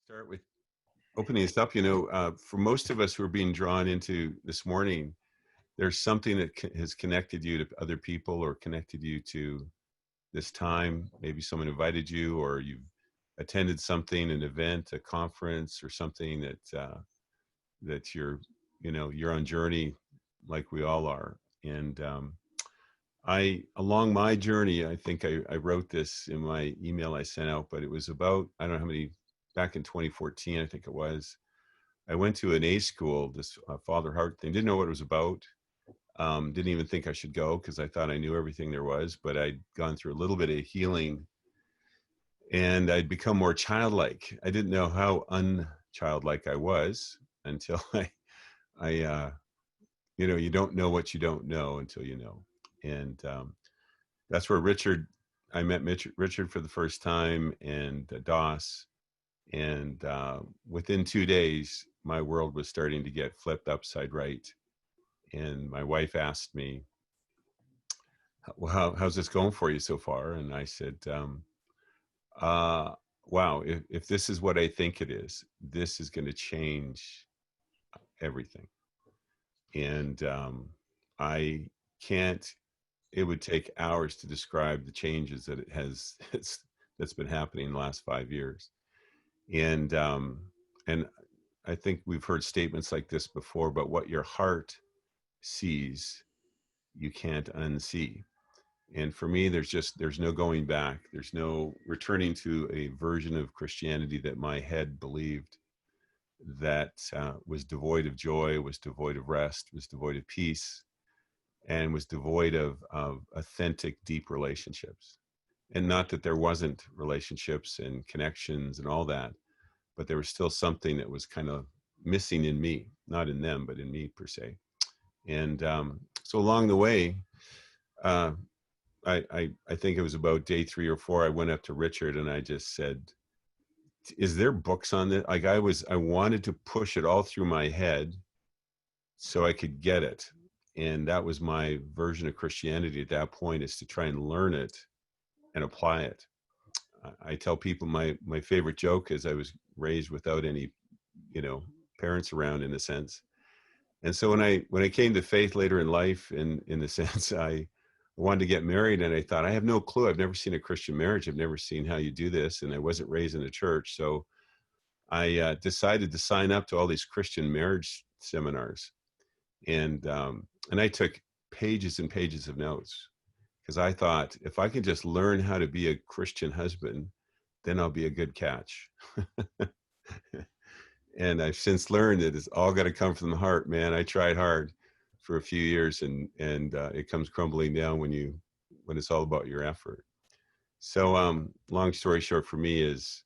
Start with opening this up. For most of us who are being drawn into this morning, there's something that has connected you to other people or connected you to this time. Maybe someone invited you, or you've attended something, an event, a conference, or something that you're on journey, like we all are. And along my journey, I think I wrote this in my email I sent out, but it was about, I don't know how many, back in 2014, I think it was. I went to an A school, this Father Heart thing. Didn't know what it was about. Didn't even think I should go because I thought I knew everything there was. But I'd gone through a little bit of healing, and I'd become more childlike. I didn't know how unchildlike I was until you don't know what you don't know until you know. And that's where I met Richard for the first time, and Doss. And within 2 days, my world was starting to get flipped upside right. And my wife asked me, well, how's this going for you so far? And I said, wow, if this is what I think it is, this is going to change everything. And I can't, it would take hours to describe the changes that that's been happening in the last 5 years. And I think we've heard statements like this before, but what your heart sees, you can't unsee. And for me, there's no going back. There's no returning to a version of Christianity that my head believed that was devoid of joy, was devoid of rest, was devoid of peace, and was devoid of authentic, deep relationships. And not that there wasn't relationships and connections and all that, but there was still something that was kind of missing in me, not in them, but in me per se. And so along the way, I think it was about day 3 or 4, I went up to Richard and I just said, is there books on this? Like I wanted to push it all through my head so I could get it. And that was my version of Christianity at that point, is to try and learn it and apply it. I tell people my favorite joke is I was raised without any, parents around, in a sense. And so when I came to faith later in life, in the sense, I wanted to get married, and I thought, I have no clue. I've never seen a Christian marriage. I've never seen how you do this. And I wasn't raised in a church. So I decided to sign up to all these Christian marriage seminars. And I took pages and pages of notes, because I thought, if I can just learn how to be a Christian husband, then I'll be a good catch. And I've since learned that it's all got to come from the heart, man. I tried hard for a few years, and it comes crumbling down when it's all about your effort. So long story short for me is,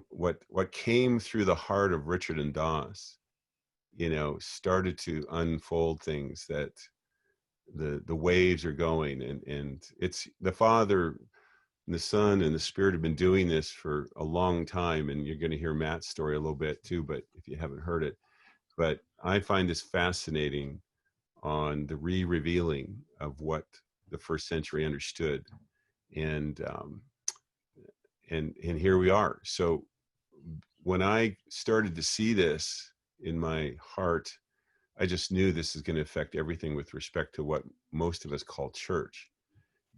what came through the heart of Richard and Doss, started to unfold things that the waves are going, and it's the Father and the Son and the Spirit have been doing this for a long time. And you're going to hear Matt's story a little bit too, but if you haven't heard it. But I find this fascinating on the revealing of what the first century understood. And here we are. So when I started to see this in my heart, I just knew this is going to affect everything with respect to what most of us call church.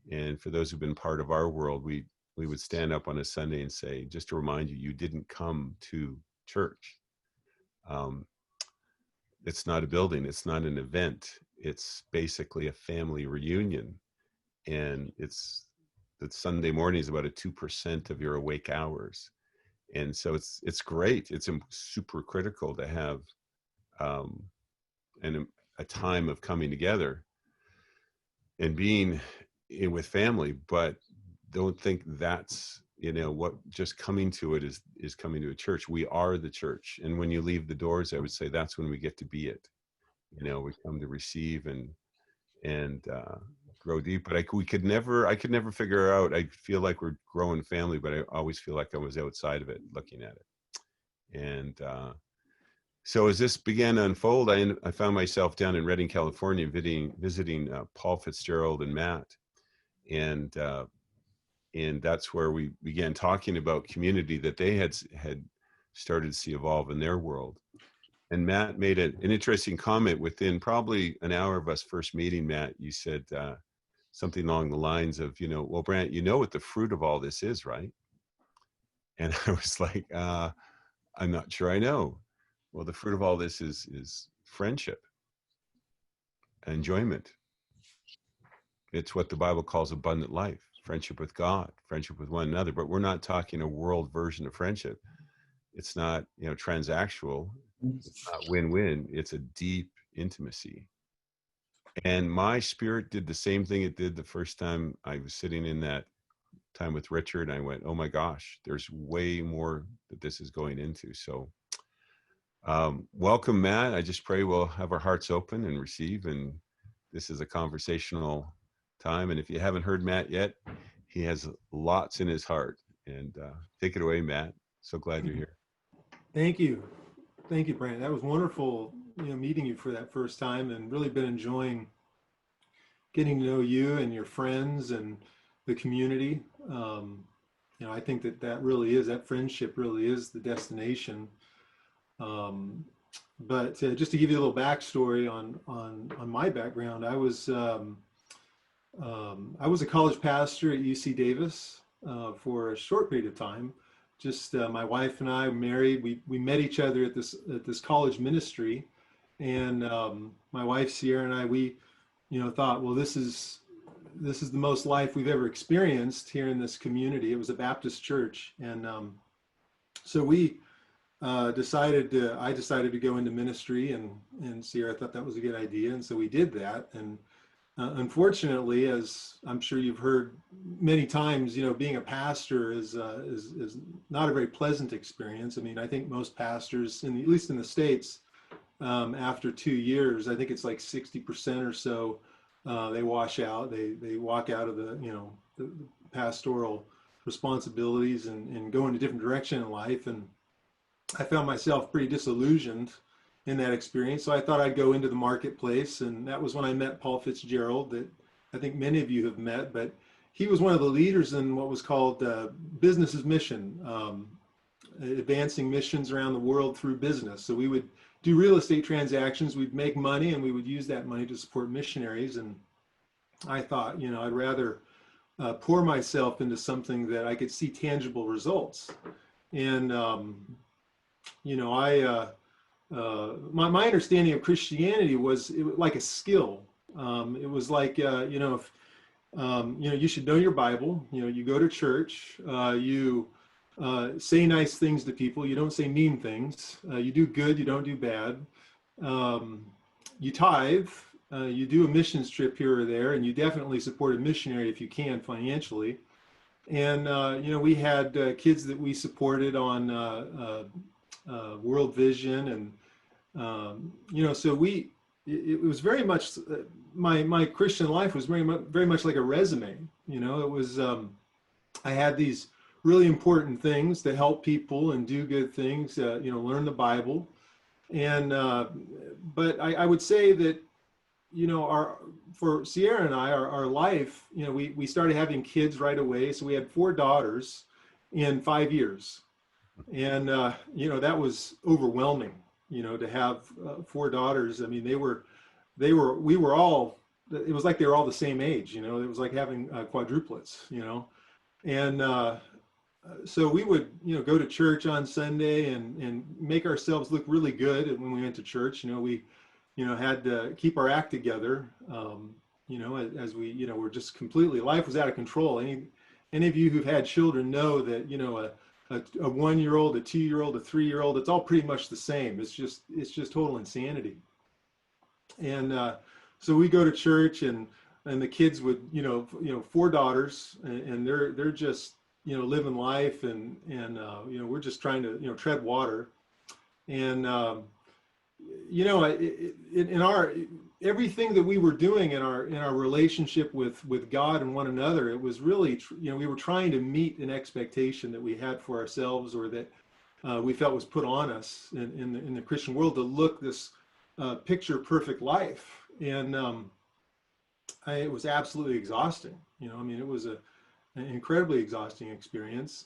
And for those who've been part of our world, we would stand up on a Sunday and say, just to remind you, you didn't come to church. It's not a building. It's not an event. It's basically a family reunion. And that Sunday morning is about a 2% of your awake hours. And so it's great. It's super critical to have a time of coming together and being with family, but don't think that's what just coming to it is coming to a church. We are the church, and when you leave the doors, I would say that's when we get to be it. We come to receive and grow deep. But I could never figure out. I feel like we're growing family, but I always feel like I was outside of it, looking at it. And so as this began to unfold, I found myself down in Redding, California, visiting Paul Fitzgerald and Matt. And And that's where we began talking about community that they had started to see evolve in their world. And Matt made an interesting comment within probably an hour of us first meeting. Matt, you said something along the lines of, well, Brant, you know what the fruit of all this is, right? And I was like, I'm not sure I know. Well, the fruit of all this is friendship, enjoyment. It's what the Bible calls abundant life, friendship with God, friendship with one another. But we're not talking a world version of friendship. It's not, transactional. It's not win-win. It's a deep intimacy. And my spirit did the same thing it did the first time I was sitting in that time with Richard. I went, oh my gosh, there's way more that this is going into. So welcome, Matt. I just pray we'll have our hearts open and receive. And this is a conversational time. And if you haven't heard Matt yet, he has lots in his heart. And take it away, Matt. So glad you're here. Thank you. Thank you, Brent. That was wonderful, meeting you for that first time, and really been enjoying getting to know you and your friends and the community. I think that really is, that friendship really is the destination. But just to give you a little backstory on my background, I was a college pastor at UC Davis for a short period of time. Just my wife and I were married. We met each other at this college ministry, and my wife Sierra and I, we thought, well, this is the most life we've ever experienced here in this community. It was a Baptist church, and so I decided to go into ministry, and Sierra thought that was a good idea, and so we did that. And unfortunately, as I'm sure you've heard many times, being a pastor is not a very pleasant experience. I mean, I think most pastors, at least in the States, after 2 years, I think it's like 60% or so, they wash out. They walk out of the pastoral responsibilities and go in a different direction in life. And I found myself pretty disillusioned in that experience. So I thought I'd go into the marketplace, and that was when I met Paul Fitzgerald, that I think many of you have met, but he was one of the leaders in what was called Business as Mission, advancing missions around the world through business. So we would do real estate transactions, we'd make money, and we would use that money to support missionaries. And I thought, I'd rather pour myself into something that I could see tangible results. And, my understanding of Christianity was like a skill. It was like, if, you should know your Bible, you go to church, you say nice things to people, you don't say mean things, you do good, you don't do bad, you tithe, you do a missions trip here or there, and you definitely support a missionary if you can financially. And, we had kids that we supported on World Vision, and so it was very much my Christian life was very much like a resume. It was I had these really important things to help people and do good things, learn the Bible, and but I would say that for Sierra and I, our life, we started having kids right away. So we had 4 daughters in 5 years. And, that was overwhelming, to have 4 daughters. I mean, we were all, it was like they were all the same age, it was like having quadruplets, and so we would, go to church on Sunday and make ourselves look really good when we went to church. We, had to keep our act together, as we, were just completely, life was out of control. Any of you who've had children know that, a 1-year-old, a 2-year-old, a 3-year-old, it's all pretty much the same. It's just total insanity. And so we go to church, and the kids would, 4 daughters, and they're just, living life, and we're just trying to, tread water. And, in our, everything that we were doing in our relationship with God and one another, it was really, we were trying to meet an expectation that we had for ourselves, or that we felt was put on us in the Christian world, to look this picture perfect life. And it was absolutely exhausting. It was an incredibly exhausting experience.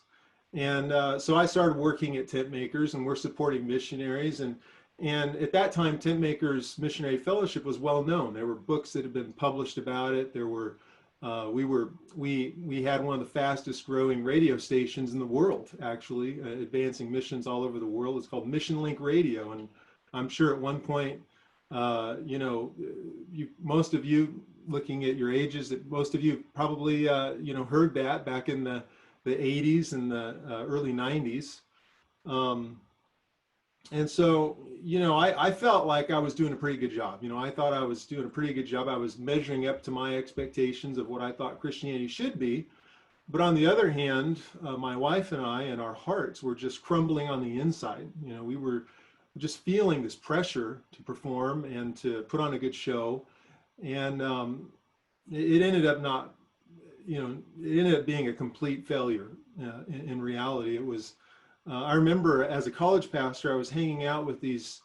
And so I started working at Tent Makers, and we're supporting missionaries. And at that time, Tent Makers Missionary Fellowship was well known. There were books that had been published about it. There were we had one of the fastest growing radio stations in the world, actually, advancing missions all over the world. It's called Mission Link Radio, and I'm sure at one point, you know, most of you, looking at your ages, that most of you probably you know, heard that back in the 80s and the early 90s. And so, you know, I felt like I was doing a pretty good job. You know, I thought I was doing a pretty good job. I was measuring up to my expectations of what I thought Christianity should be. But on the other hand, my wife and I and our hearts were just crumbling on the inside. You know, we were just feeling this pressure to perform and to put on a good show. And it ended up not, you know, it ended up being a complete failure. In reality, it was, I remember as a college pastor, I was hanging out with these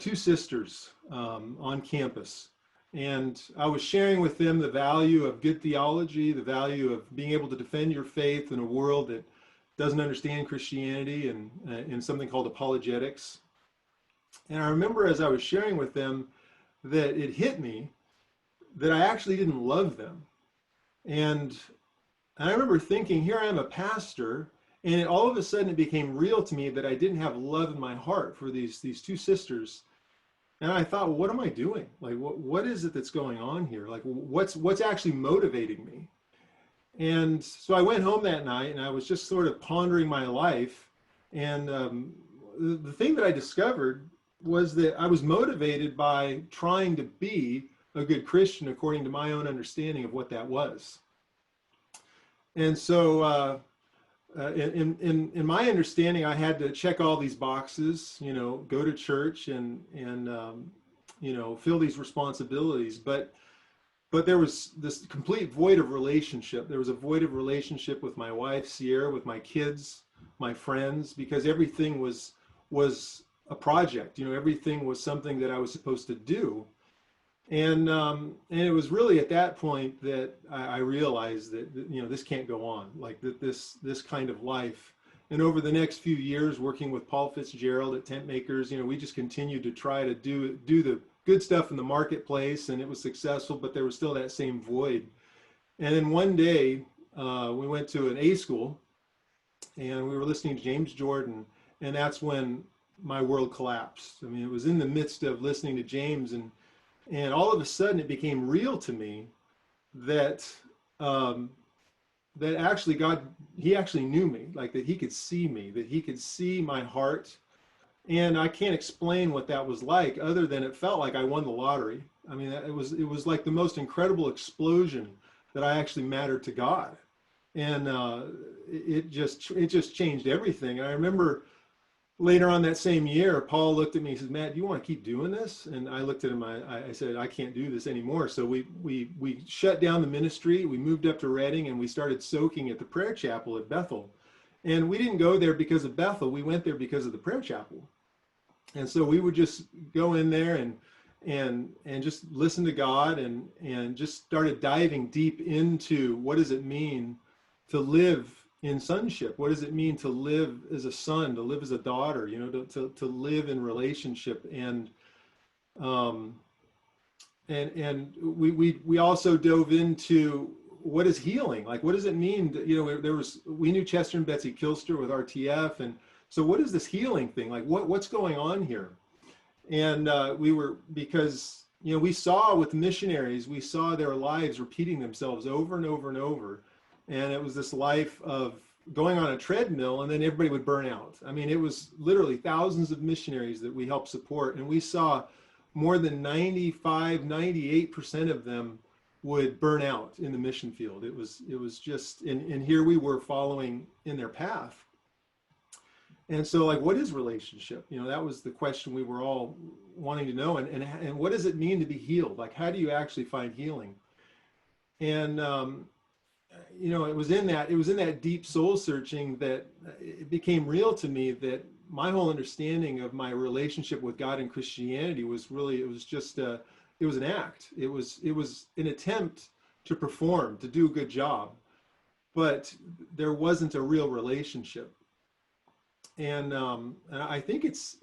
two sisters on campus. And I was sharing with them the value of good theology, the value of being able to defend your faith in a world that doesn't understand Christianity, and in something called apologetics. And I remember as I was sharing with them that it hit me that I actually didn't love them. And I remember thinking, here I am, a pastor, and all of a sudden it became real to me that I didn't have love in my heart for these two sisters. And I thought, well, what am I doing? Like, what is it that's going on here? Like, what's actually motivating me? And so I went home that night, and I was just sort of pondering my life. And the thing that I discovered was that I was motivated by trying to be a good Christian according to my own understanding of what that was. And so in my understanding, I had to check all these boxes, you know, go to church and you know, fill these responsibilities. But there was this complete void of relationship. There was a void of relationship with my wife, Sierra, with my kids, my friends, because everything was a project. You know, everything was something that I was supposed to do. And it was really at that point that I realized that, you know, this can't go on, like that this kind of life. And over the next few years, working with Paul Fitzgerald at Tent Makers, you know, we just continued to try to do the good stuff in the marketplace, and it was successful, but there was still that same void. And then one day, we went to an A school, and we were listening to James Jordan, and that's when my world collapsed. I mean, it was in the midst of listening to James, and all of a sudden it became real to me that that actually God, he actually knew me, like that he could see me, that he could see my heart. And I can't explain what that was like, other than it felt like I won the lottery. I mean, it was like the most incredible explosion that I actually mattered to God. And it just changed everything. And I remember later on that same year, Paul looked at me and said, "Matt, do you want to keep doing this?" And I looked at him, I said, "I can't do this anymore." So we shut down the ministry. We moved up to Redding, and we started soaking at the prayer chapel at Bethel. And we didn't go there because of Bethel. We went there because of the prayer chapel. And so we would just go in there and just listen to God, and just started diving deep into what does it mean to live in sonship. What does it mean to live as a son, to live as a daughter, you know, to live in relationship. And we also dove into what is healing, like what does it mean to, you know, we knew Chester and Betsy Kilster with RTF, and so what is this healing thing, like what's going on here? And because, you know, we saw with missionaries, we saw their lives repeating themselves over and over and over. And it was this life of going on a treadmill, and then everybody would burn out. I mean, it was literally thousands of missionaries that we helped support. And we saw more than 98% of them would burn out in the mission field. It was just, and here we were following in their path. And so, like, what is relationship? You know, that was the question we were all wanting to know. And what does it mean to be healed? Like, how do you actually find healing? And, you know, it was in that deep soul searching that it became real to me that my whole understanding of my relationship with God and Christianity was really, it was an act. It was an attempt to perform, to do a good job. but there wasn't a real relationship. And I think it's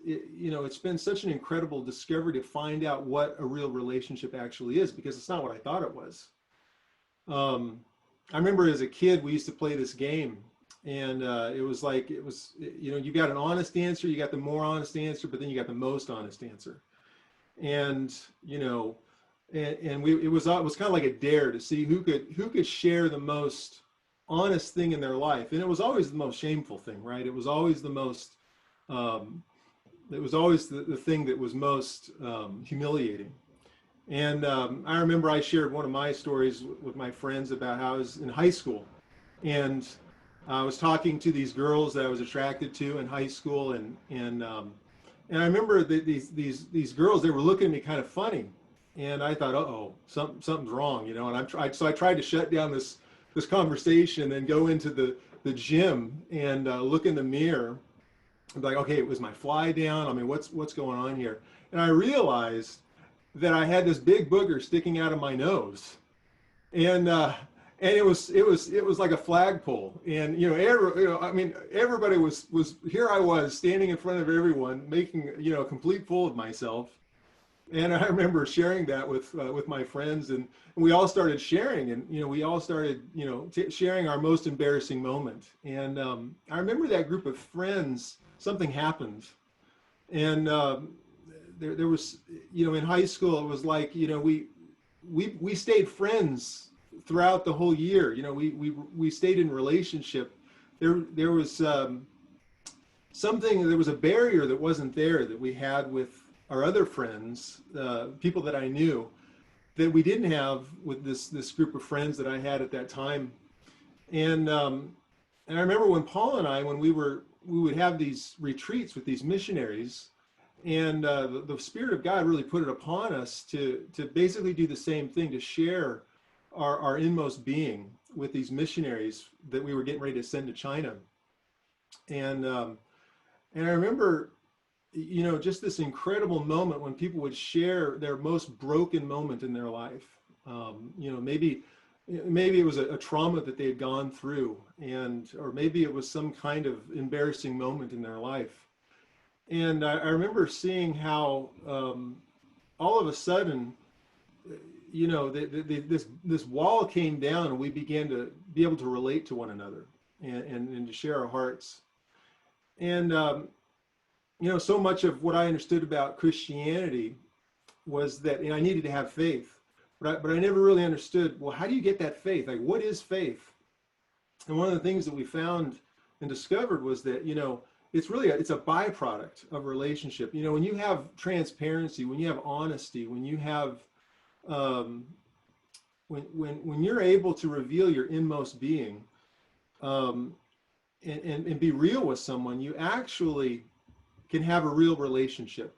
been such an incredible discovery to find out what a real relationship actually is, because it's not what I thought it was. I remember as a kid, we used to play this game, and you got an honest answer, you got the more honest answer, but then you got the most honest answer. And, it was kind of like a dare to see who could share the most honest thing in their life. And it was always the most shameful thing, right? It was always the most, it was always the thing that was most humiliating. And I remember I shared one of my stories with my friends about how I was in high school, and I was talking to these girls that I was attracted to in high school, and I remember that these girls, they were looking at me kind of funny, and I thought, uh-oh, something's wrong, And I tried to shut down this conversation and go into the gym and look in the mirror. I'm like, okay, was my fly down? I mean, what's going on here? And I realized that I had this big booger sticking out of my nose, and it was like a flagpole, and everybody was here. I was standing in front of everyone, making a complete fool of myself. And I remember sharing that with my friends, and we all started sharing, and we all started sharing our most embarrassing moment. And I remember that group of friends, something happened, and there was in high school, it was like we stayed friends throughout the whole year. We stayed in relationship. There was there was a barrier that wasn't there that we had with our other friends, people that I knew, that we didn't have with this group of friends that I had at that time. And I remember when Paul and I, when we would have these retreats with these missionaries, and the Spirit of God really put it upon us to basically do the same thing, to share our inmost being with these missionaries that we were getting ready to send to China. And I remember, just this incredible moment when people would share their most broken moment in their life. Maybe it was a trauma that they had gone through, or maybe it was some kind of embarrassing moment in their life. And I remember seeing how all of a sudden, this wall came down, and we began to be able to relate to one another and to share our hearts. And so much of what I understood about Christianity was that I needed to have faith, but I never really understood, well, how do you get that faith? Like, what is faith? And one of the things that we found and discovered was that, it's a byproduct of relationship. When you have transparency, when you have honesty, when you have, when you're able to reveal your inmost being, and be real with someone, you actually can have a real relationship.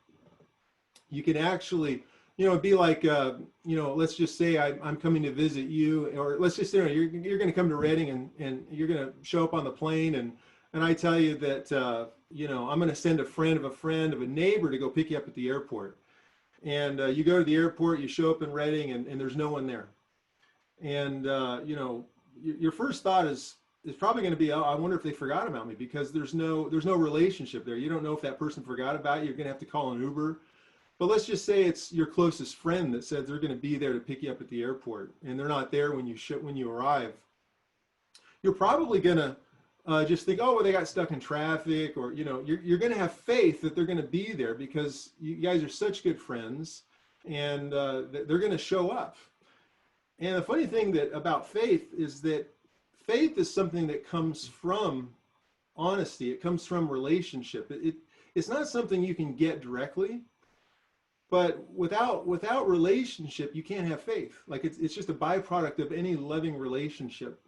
You can actually, it'd be like, let's just say I'm coming to visit you, or let's just say you're going to come to Reading, and you're going to show up on the plane, and I tell you that, I'm going to send a friend of a neighbor to go pick you up at the airport. And you go to the airport, you show up in Reading, and there's no one there. And, your first thought is probably going to be, oh, I wonder if they forgot about me, because there's no relationship there. You don't know if that person forgot about you. You're going to have to call an Uber. But let's just say it's your closest friend that said they're going to be there to pick you up at the airport, and they're not there when you arrive. You're probably going to just think, oh, well, they got stuck in traffic, or, you're going to have faith that they're going to be there because you guys are such good friends, and they're going to show up. And the funny thing about faith is that faith is something that comes from honesty. It comes from relationship. It's not something you can get directly, but without relationship, you can't have faith. Like it's just a byproduct of any loving relationship.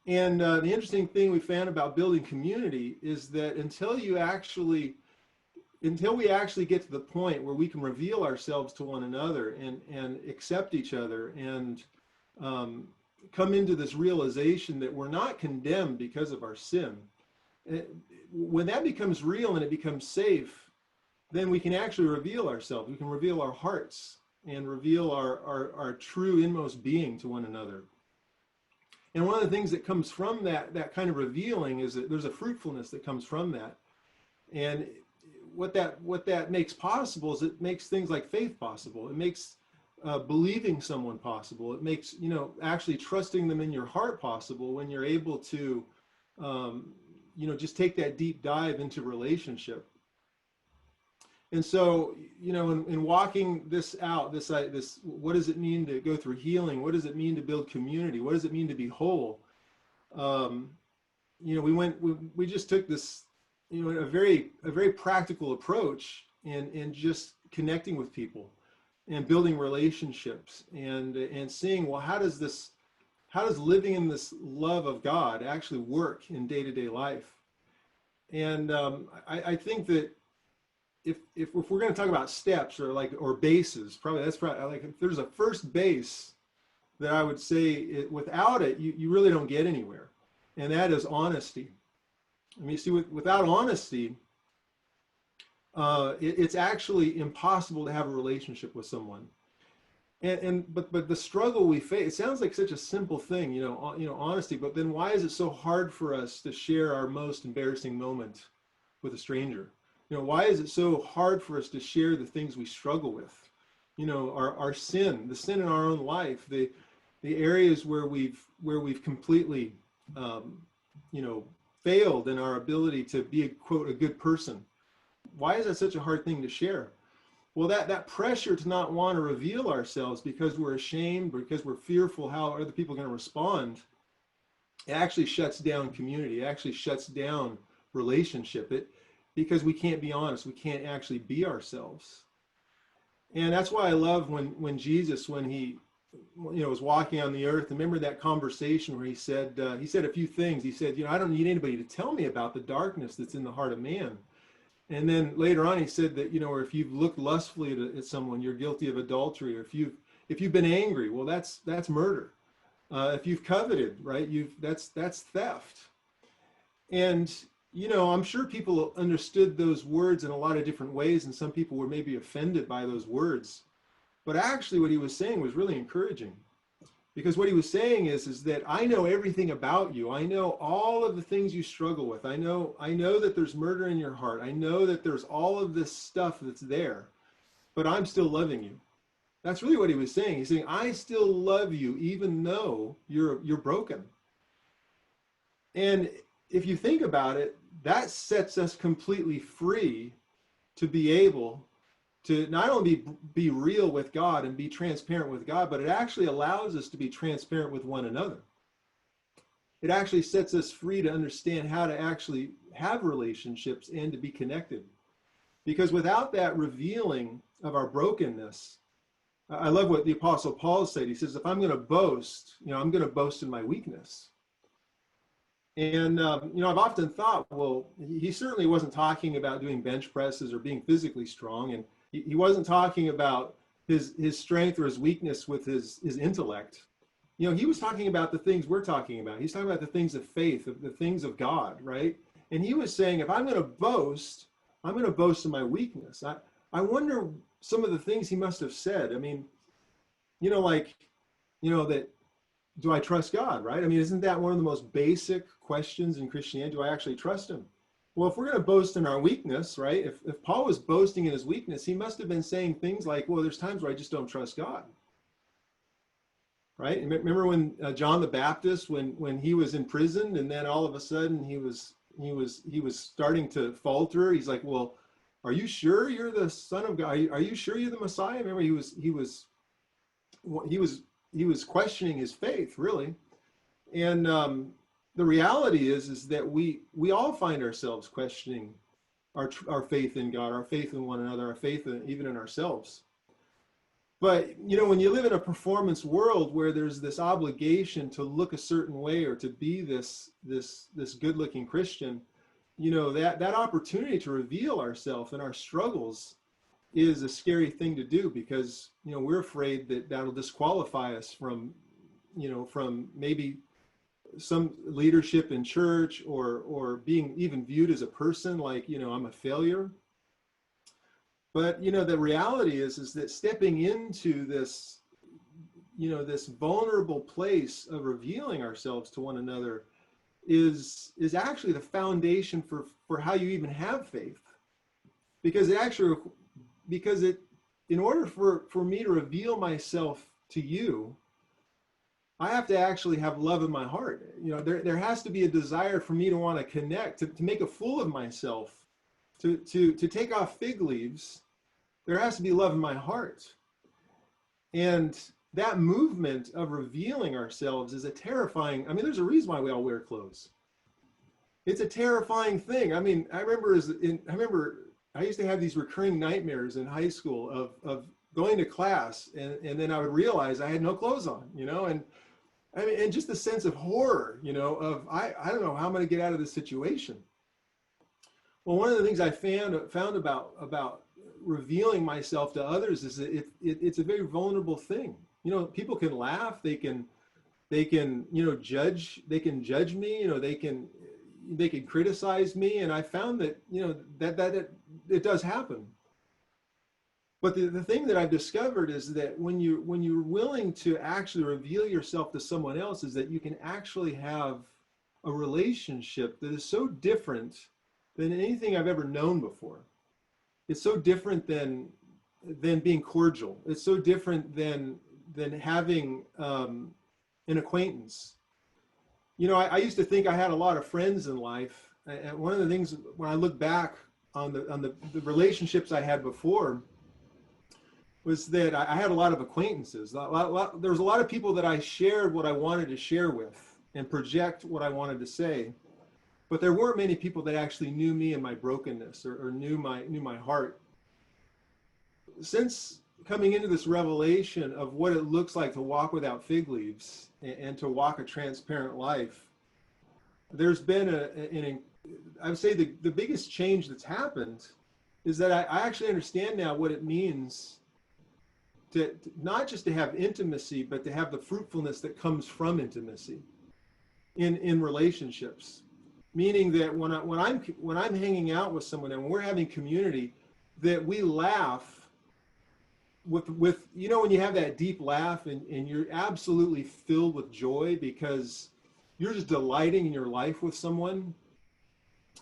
And the interesting thing we found about building community is that until we actually get to the point where we can reveal ourselves to one another and accept each other, and come into this realization that we're not condemned because of our sin, when that becomes real and it becomes safe, then we can actually reveal ourselves. We can reveal our hearts and reveal our true inmost being to one another. And one of the things that comes from that kind of revealing is that there's a fruitfulness that comes from that. And what that makes possible is it makes things like faith possible. It makes believing someone possible. It makes, actually trusting them in your heart possible when you're able to, just take that deep dive into relationship. And so, in walking this out, this, what does it mean to go through healing? What does it mean to build community? What does it mean to be whole? We just took this, a very practical approach in just connecting with people and building relationships and seeing, well, how does living in this love of God actually work in day-to-day life? And I think that if we're going to talk about steps or bases, that's probably like, if there's a first base that I would say without it, you really don't get anywhere. And that is honesty. I mean, see, without honesty, it's actually impossible to have a relationship with someone. But the struggle we face, it sounds like such a simple thing, honesty, but then why is it so hard for us to share our most embarrassing moment with a stranger? Why is it so hard for us to share the things we struggle with? Our sin, the sin in our own life, the areas where we've completely, failed in our ability to be, quote, a good person. Why is that such a hard thing to share? Well, that pressure to not want to reveal ourselves because we're ashamed, because we're fearful how other people are going to respond, it actually shuts down community. It actually shuts down relationship. Because we can't be honest, we can't actually be ourselves. And that's why I love when Jesus, when he was walking on the earth, remember that conversation where he said a few things. He said, I don't need anybody to tell me about the darkness that's in the heart of man. And then later on he said that, or if you've looked lustfully at someone, you're guilty of adultery. Or if you've been angry, well, that's murder. If you've coveted, right, that's theft. And I'm sure people understood those words in a lot of different ways, and some people were maybe offended by those words. But actually what he was saying was really encouraging, because what he was saying is that I know everything about you. I know all of the things you struggle with. I know that there's murder in your heart. I know that there's all of this stuff that's there, but I'm still loving you. That's really what he was saying. He's saying, I still love you even though you're broken. And if you think about it, that sets us completely free to be able to not only be real with God and be transparent with God, but it actually allows us to be transparent with one another. It actually sets us free to understand how to actually have relationships and to be connected. Because without that revealing of our brokenness, I love what the Apostle Paul said. He says, if I'm going to boast, I'm going to boast in my weakness. And, I've often thought, well, he certainly wasn't talking about doing bench presses or being physically strong. And he wasn't talking about his strength or his weakness with his intellect. He was talking about the things we're talking about. He's talking about the things of faith, the things of God, right? And he was saying, if I'm going to boast, I'm going to boast in my weakness. I wonder some of the things he must have said. I mean, that, do I trust God, right? I mean, isn't that one of the most basic questions in Christianity? Do I actually trust him? Well, if we're going to boast in our weakness, right? If Paul was boasting in his weakness, he must have been saying things like, well, there's times where I just don't trust God, right? And remember when John the Baptist, when he was in prison, and then all of a sudden he was starting to falter. He's like, well, are you sure you're the Son of God? Are you sure you're the Messiah? Remember, he was questioning his faith, really. And the reality is that we all find ourselves questioning our faith in God, our faith in one another, our faith even in ourselves. But, when you live in a performance world where there's this obligation to look a certain way or to be this good-looking Christian, that opportunity to reveal ourselves and our struggles is a scary thing to do, because, we're afraid that that'll disqualify us from maybe some leadership in church or being even viewed as a person, like, I'm a failure. But, the reality is that stepping into this this vulnerable place of revealing ourselves to one another is actually the foundation for how you even have faith. Because in order for me to reveal myself to you, I have to actually have love in my heart. There has to be a desire for me to want to connect, to make a fool of myself, to take off fig leaves. There has to be love in my heart. And that movement of revealing ourselves is a terrifying, there's a reason why we all wear clothes. It's a terrifying thing. I remember I used to have these recurring nightmares in high school of going to class and then I would realize I had no clothes on, and just the sense of horror, of I don't know how I'm going to get out of this situation. Well, one of the things I found about revealing myself to others is that it's a very vulnerable thing. People can laugh, they can judge me, they can criticize me, and I found that that it does happen. But the thing that I've discovered is that when you're willing to actually reveal yourself to someone else, is that you can actually have a relationship that is so different than anything I've ever known before. It's so different than being cordial. It's so different than having an acquaintance. I used to think I had a lot of friends in life, and one of the things when I look back on the relationships I had before was that I had a lot of acquaintances. There was a lot of people that I shared what I wanted to share with and project what I wanted to say, but there weren't many people that actually knew me and my brokenness or knew my heart. Since coming into this revelation of what it looks like to walk without fig leaves and to walk a transparent life, there's been I would say the biggest change that's happened is that I actually understand now what it means to not just to have intimacy, but to have the fruitfulness that comes from intimacy in relationships. Meaning that when I'm hanging out with someone and we're having community, that we laugh with when you have that deep laugh and you're absolutely filled with joy because you're just delighting in your life with someone.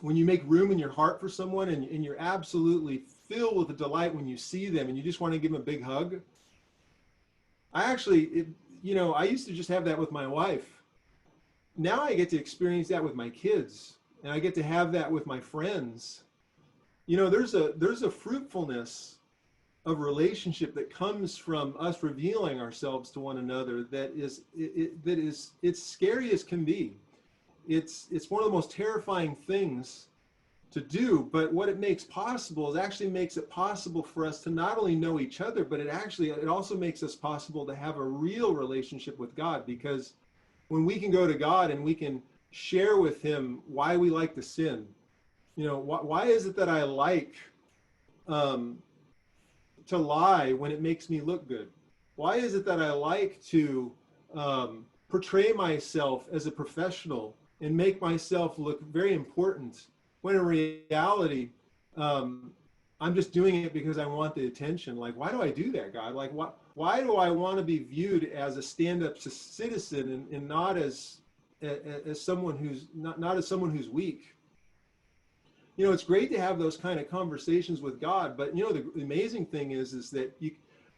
When you make room in your heart for someone and you're absolutely filled with the delight when you see them and you just want to give them a big hug. I used to just have that with my wife. Now I get to experience that with my kids, and I get to have that with my friends. There's a fruitfulness of relationship that comes from us revealing ourselves to one another that is it's scary as can be. It's one of the most terrifying things to do, but what it makes possible is actually makes it possible for us to not only know each other, but it also makes us possible to have a real relationship with God, because when we can go to God and we can share with him why we like to sin, why is it that I like to lie when it makes me look good? Why is it that I like to portray myself as a professional and make myself look very important, when in reality, I'm just doing it because I want the attention? Like, why do I do that, God? Like, why do I want to be viewed as a stand-up citizen and not as someone who's not as someone who's weak? It's great to have those kind of conversations with God, but the amazing thing is that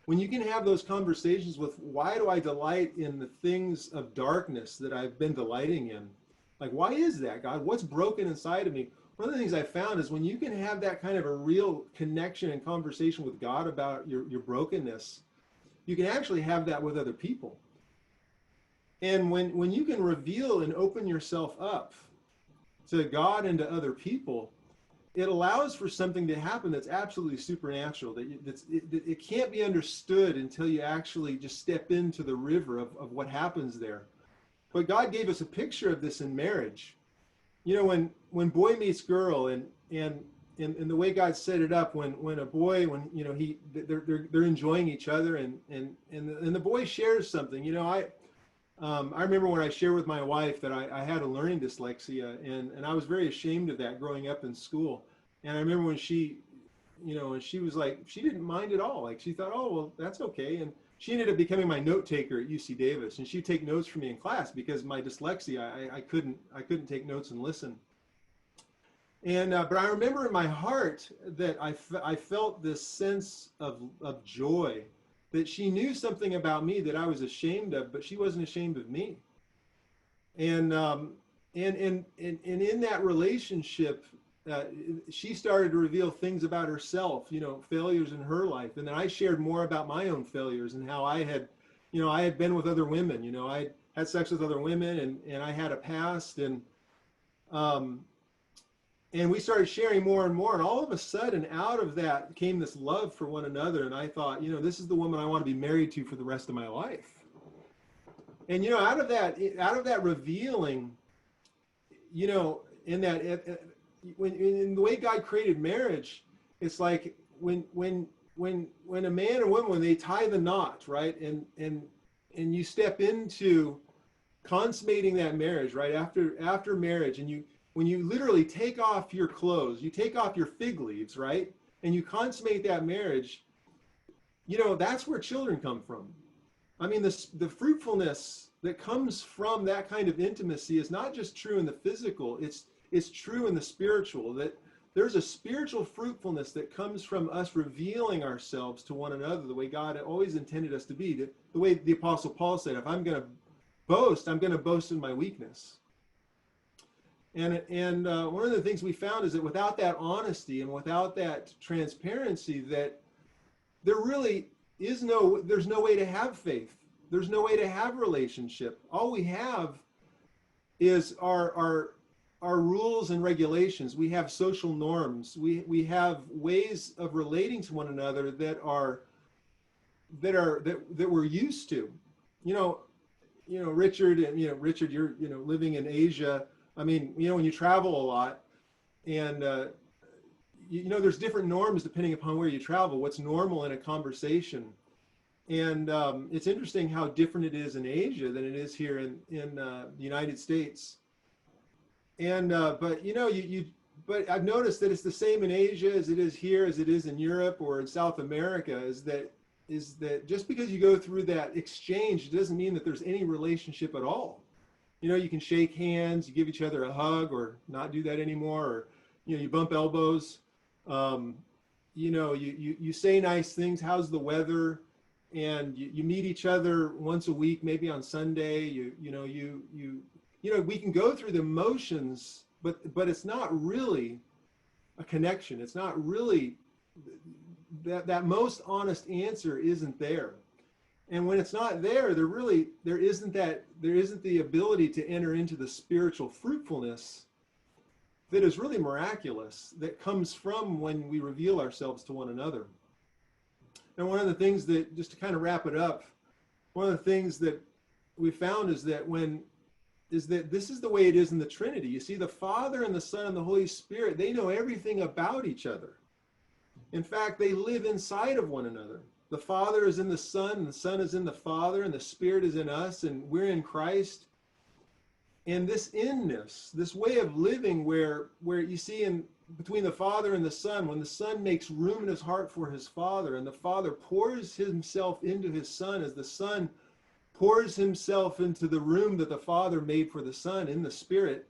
when you can have those conversations with, why do I delight in the things of darkness that I've been delighting in? Like, why is that, God? What's broken inside of me? One of the things I found is when you can have that kind of a real connection and conversation with God about your brokenness, you can actually have that with other people. And when you can reveal and open yourself up to God and to other people, it allows for something to happen that's absolutely supernatural, it can't be understood until you actually just step into the river of what happens there. But God gave us a picture of this in marriage. When boy meets girl, and the way God set it up, when a boy, they're enjoying each other, and the boy shares something. I remember when I shared with my wife that I had a learning dyslexia, and I was very ashamed of that growing up in school. And I remember when she was like, she didn't mind at all. Like, she thought, oh, well, that's okay. And she ended up becoming my note taker at UC Davis, and she'd take notes for me in class because my dyslexia, I couldn't take notes and listen. And but I remember in my heart that I felt this sense of joy, that she knew something about me that I was ashamed of, but she wasn't ashamed of me. And in that relationship, she started to reveal things about herself, you know, failures in her life. And then I shared more about my own failures and how I had, you know, I had been with other women, you know, I had sex with other women, and I had a past, and we started sharing more and more. And all of a sudden, out of that came this love for one another. And I thought, you know, this is the woman I want to be married to for the rest of my life. And, you know, out of that revealing, you know, in the way God created marriage, it's like when a man and woman, when they tie the knot, right, and you step into consummating that marriage, right, after marriage, and when you literally take off your clothes, you take off your fig leaves, right, and you consummate that marriage, you know, that's where children come from. I mean, the fruitfulness that comes from that kind of intimacy is not just true in the physical, it's true in the spiritual, that there's a spiritual fruitfulness that comes from us revealing ourselves to one another the way God always intended us to be. The way the Apostle Paul said, if I'm going to boast, I'm going to boast in my weakness. And one of the things we found is that without that honesty and without that transparency, that there really there's no way to have faith. There's no way to have relationship. All we have is our rules and regulations. We have social norms. We have ways of relating to one another that we're used to. You know, Richard, you're, you know, living in Asia. I mean, you know, when you travel a lot, and you know, there's different norms depending upon where you travel, what's normal in a conversation. And it's interesting how different it is in Asia than it is here in the United States. And but you know, but I've noticed that it's the same in Asia as it is here, as it is in Europe or in South America, is that just because you go through that exchange, it doesn't mean that there's any relationship at all. You know, you can shake hands, you give each other a hug, or not do that anymore, or, you know, you bump elbows. You know, you say nice things. How's the weather? And you meet each other once a week, maybe on Sunday. You know, we can go through the motions, but it's not really a connection. It's not really that most honest answer isn't there. And when it's not there, there isn't the ability to enter into the spiritual fruitfulness that is really miraculous, that comes from when we reveal ourselves to one another. And one of the things that, just to kind of wrap it up, one of the things that we found is that this is the way it is in the Trinity. You see, the Father and the Son and the Holy Spirit, they know everything about each other. In fact, they live inside of one another. The Father is in the Son, and the Son is in the Father, and the Spirit is in us, and we're in Christ. And this inness, this way of living where you see between the Father and the Son, when the Son makes room in his heart for his Father, and the Father pours himself into his Son as the Son pours himself into the room that the Father made for the Son in the Spirit,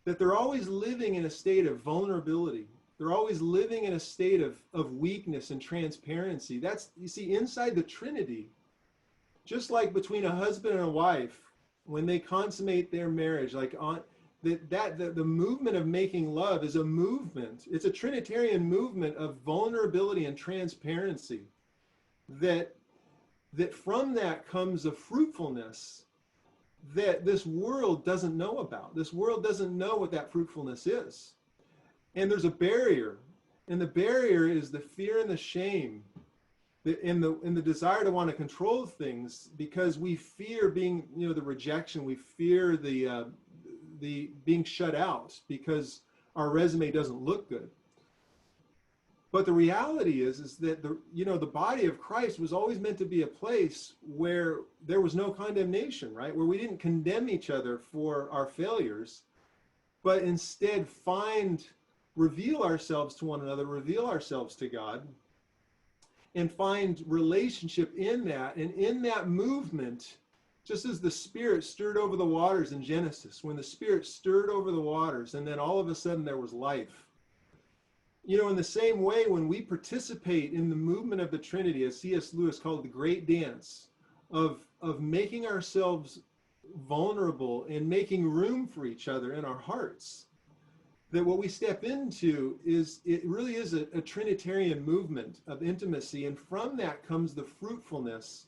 that they're always living in a state of vulnerability. They're always living in a state of weakness and transparency. That's, you see, inside the Trinity, just like between a husband and a wife, when they consummate their marriage, like the movement of making love is a movement. It's a Trinitarian movement of vulnerability and transparency. That from that comes a fruitfulness that this world doesn't know about. This world doesn't know what that fruitfulness is. And there's a barrier, and the barrier is the fear and the shame, in the desire to want to control things, because we fear being, you know, the rejection. We fear the being shut out because our resume doesn't look good. But the reality is that the body of Christ was always meant to be a place where there was no condemnation, right? Where we didn't condemn each other for our failures, but instead reveal ourselves to one another, reveal ourselves to God. and find relationship in that. And in that movement, just as the Spirit stirred over the waters in Genesis, when the Spirit stirred over the waters, and then all of a sudden there was life. You know, in the same way, when we participate in the movement of the Trinity, as C.S. Lewis called it, the great dance of making ourselves vulnerable and making room for each other in our hearts, that what we step into is, it really is a Trinitarian movement of intimacy. And from that comes the fruitfulness.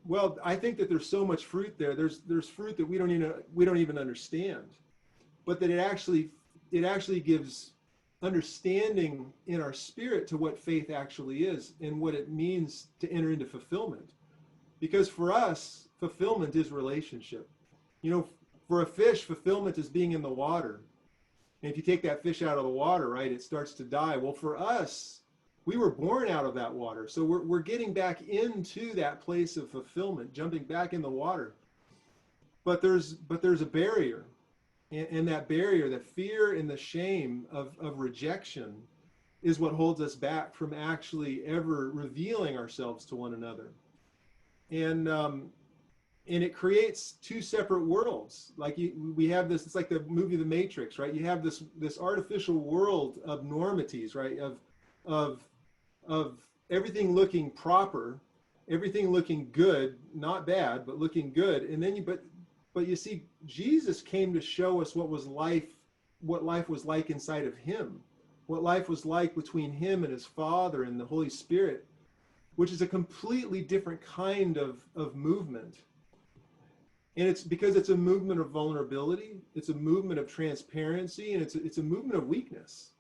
Well, I think that there's so much fruit there. There's fruit that we don't even understand, but that it actually gives understanding in our spirit to what faith actually is and what it means to enter into fulfillment. Because for us, fulfillment is relationship. You know, for a fish, fulfillment is being in the water. And if you take that fish out of the water, right, it starts to die. Well, for us, we were born out of that water. So we're getting back into that place of fulfillment, jumping back in the water. But there's a barrier. And that barrier, the fear and the shame of rejection, is what holds us back from actually ever revealing ourselves to one another. And it creates two separate worlds. Like we have this, it's like the movie The Matrix, right? You have this artificial world of normities, right? Of everything looking proper, everything looking good, not bad, but looking good. And then but you see, Jesus came to show us what life was like inside of him, what life was like between him and his Father and the Holy Spirit, which is a completely different kind of movement. And it's because it's a movement of vulnerability, it's a movement of transparency, and it's a movement of weakness,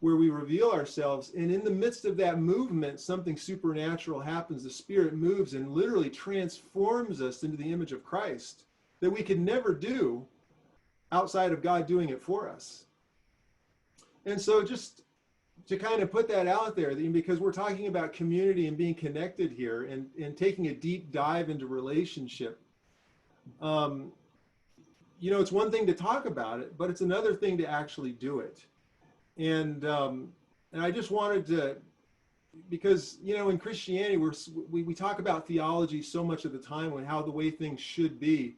where we reveal ourselves. And in the midst of that movement, something supernatural happens. The Spirit moves and literally transforms us into the image of Christ, that we could never do outside of God doing it for us. And so just to kind of put that out there, because we're talking about community and being connected here and taking a deep dive into relationship, you know, it's one thing to talk about it, but it's another thing to actually do it. And I just wanted to, because, you know, in Christianity, we talk about theology so much of the time and how the way things should be.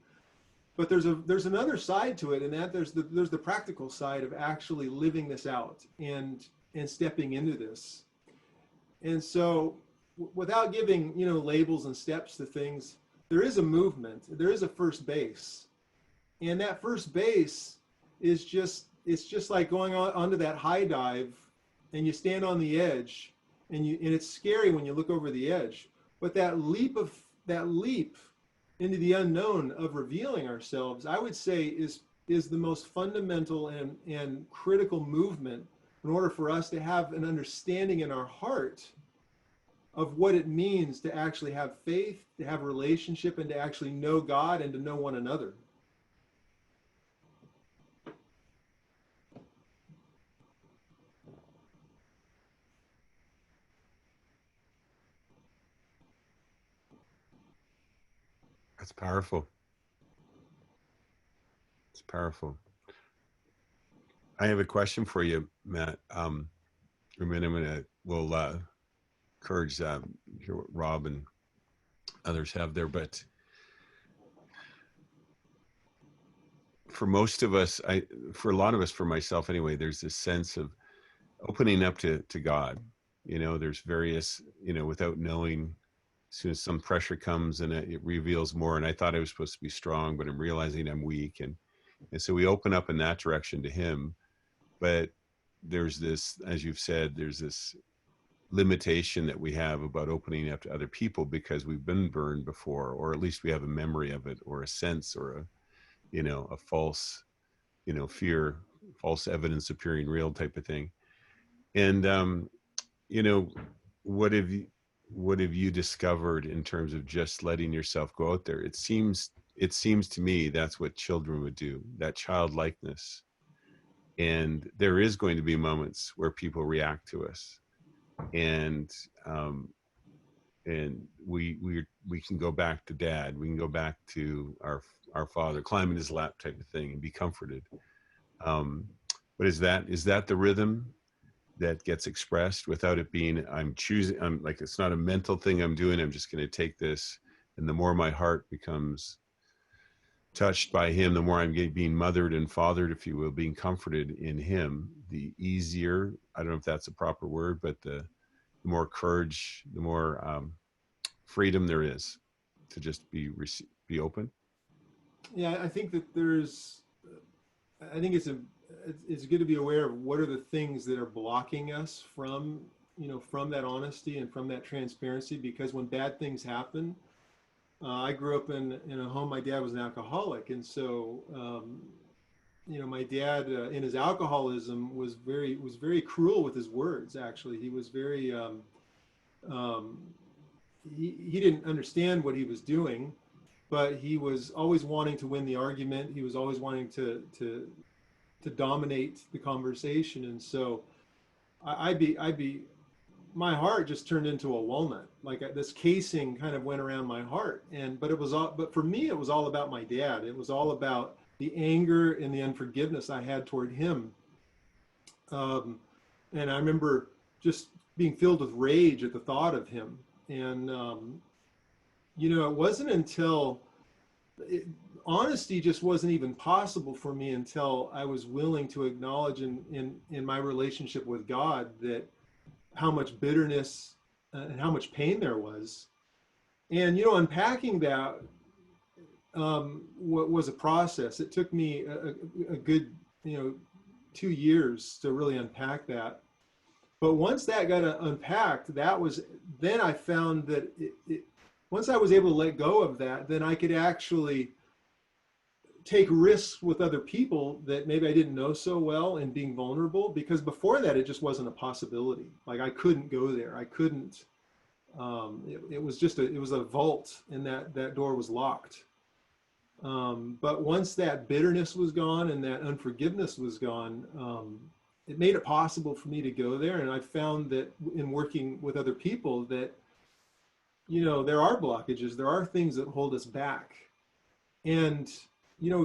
But there's another side to it, and that there's the practical side of actually living this out and stepping into this. And so, without giving, you know, labels and steps to things, there is a movement. There is a first base, and that first base is just like going onto that high dive, and you stand on the edge, and it's scary when you look over the edge. But that leap into the unknown of revealing ourselves, I would say is the most fundamental and critical movement in order for us to have an understanding in our heart of what it means to actually have faith, to have a relationship, and to actually know God and to know one another. That's powerful. It's powerful. I have a question for you, Matt. We'll encourage hear what Rob and others have there, but for most of us, for a lot of us, for myself anyway, there's this sense of opening up to God. You know, there's various, you know, without knowing, as soon as some pressure comes and it reveals more. And I thought I was supposed to be strong, but I'm realizing I'm weak. And so we open up in that direction to him. But there's this, as you've said, there's this limitation that we have about opening up to other people because we've been burned before, or at least we have a memory of it, or a sense, or a false, fear, false evidence appearing real type of thing. And, what have you discovered in terms of just letting yourself go out there? It seems to me that's what children would do, that childlikeness. And there is going to be moments where people react to us, and we can go back to Dad, we can go back to our father, climb in his lap type of thing, and be comforted. But is that the rhythm? that gets expressed without it being, I'm like, it's not a mental thing I'm doing. I'm just going to take this. And the more my heart becomes touched by him, the more I'm being mothered and fathered, if you will, being comforted in him, the easier, I don't know if that's a proper word, but the more courage, the more freedom there is to just be open. Yeah, I think that I think it's good to be aware of what are the things that are blocking us from, from that honesty and from that transparency, because when bad things happen, I grew up in a home, my dad was an alcoholic. And so, my dad, in his alcoholism, was very cruel with his words. Actually, he was very, um, he didn't understand what he was doing, but he was always wanting to win the argument. He was always wanting to dominate the conversation. And so I'd be, my heart just turned into a walnut. Like this casing kind of went around my heart. But for me, it was all about my dad. It was all about the anger and the unforgiveness I had toward him. Um, and I remember just being filled with rage at the thought of him. And, it wasn't until honesty just wasn't even possible for me until I was willing to acknowledge in my relationship with God that how much bitterness and how much pain there was. And, unpacking that was a process. It took me a good, 2 years to really unpack that. But once that got unpacked, then I found that once I was able to let go of that, then I could actually take risks with other people that maybe I didn't know so well, and being vulnerable, because before that, it just wasn't a possibility. Like I couldn't go there. I couldn't, it was a vault, and that door was locked. But once that bitterness was gone and that unforgiveness was gone, it made it possible for me to go there. And I found that in working with other people that, there are blockages, there are things that hold us back. And,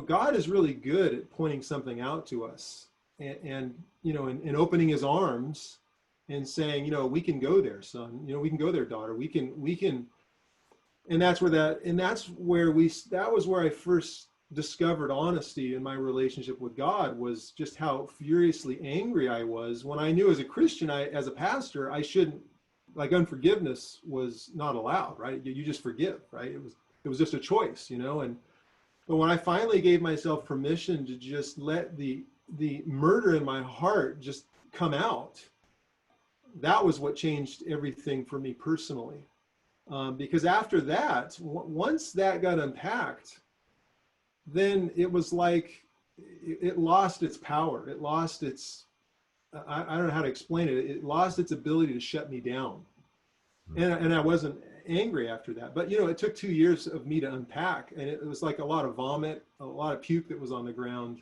God is really good at pointing something out to us and and opening his arms and saying, we can go there, son, we can go there, daughter, we can. And that was where I first discovered honesty in my relationship with God, was just how furiously angry I was when I knew as a Christian, as a pastor, I shouldn't, like, unforgiveness was not allowed, right? You just forgive, right? It was just a choice, but when I finally gave myself permission to just let the murder in my heart just come out, that was what changed everything for me personally. Because after that, once that got unpacked, then it was like it lost its power. It lost its, I don't know how to explain it. It lost its ability to shut me down. And I wasn't angry after that. But, it took 2 years of me to unpack. And it was like a lot of vomit, a lot of puke that was on the ground.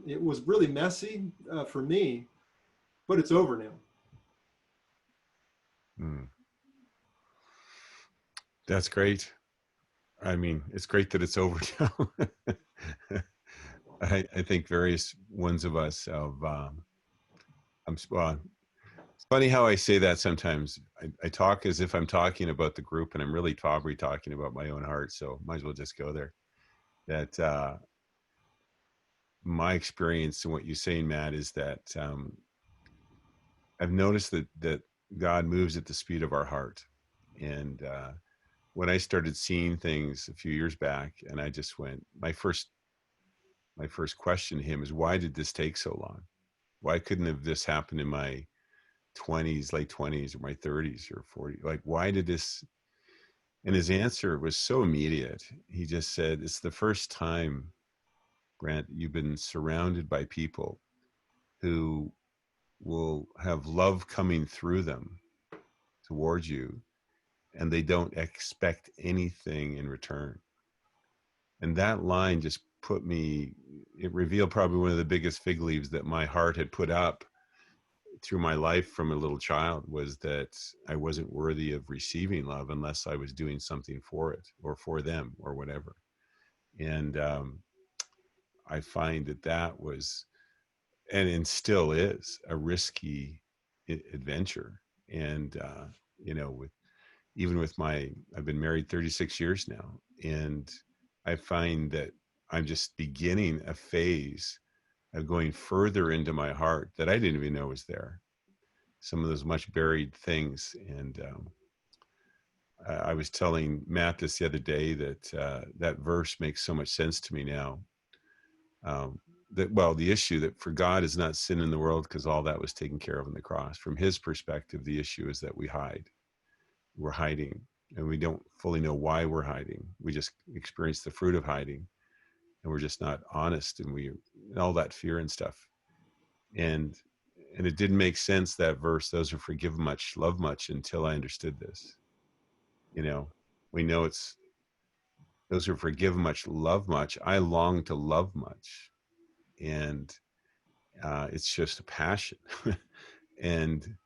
It was really messy for me, but it's over now. That's great. I mean, it's great that it's over now. I think various ones of us have, it's funny how I say that sometimes. I talk as if I'm talking about the group, and I'm really probably talking about my own heart. So might as well just go there. That my experience and what you're saying, Matt, is that I've noticed that God moves at the speed of our heart. And when I started seeing things a few years back, and I just went, my first question to him is, why did this take so long? Why couldn't have this happened in my 20s, late 20s, or my 30s or 40s? Like, why did this? And his answer was so immediate. He just said, it's the first time, Grant, you've been surrounded by people who will have love coming through them towards you, and they don't expect anything in return. And that line just it revealed probably one of the biggest fig leaves that my heart had put up through my life from a little child, was that I wasn't worthy of receiving love unless I was doing something for it or for them or whatever. And I find that was, and still is a risky adventure. And with even with I've been married 36 years now, and I find that I'm just beginning a phase of going further into my heart that I didn't even know was there. Some of those much buried things. And I was telling Matt this the other day that that verse makes so much sense to me now. The issue that for God is not sin in the world, because all that was taken care of on the cross. From his perspective, the issue is that we hide. We're hiding, and we don't fully know why we're hiding. We just experience the fruit of hiding, and we're just not honest, and all that fear and stuff. And it didn't make sense, that verse, those who forgive much love much, until I understood this. We know it's those who forgive much love much. I long to love much, and it's just a passion. And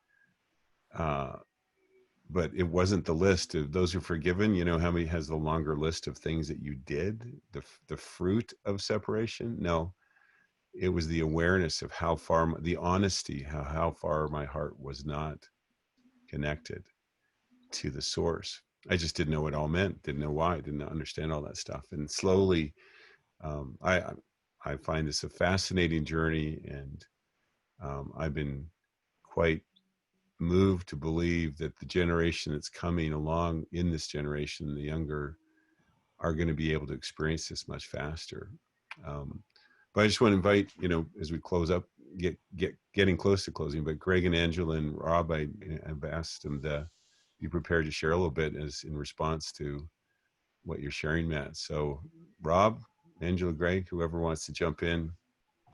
but it wasn't the list of those who are forgiven. How many has the longer list of things that you did, the fruit of separation? No, it was the awareness of how far, the honesty, how far my heart was not connected to the source. I just didn't know what it all meant, didn't know why, didn't understand all that stuff. And slowly, I find this a fascinating journey, and I've been quite moved to believe that the generation that's coming along in this generation, the younger, are going to be able to experience this much faster. But I just want to invite, as we close up, getting close to closing, but Greg and Angela and Rob, I've asked them to be prepared to share a little bit as in response to what you're sharing, Matt. So Rob, Angela, Greg, whoever wants to jump in,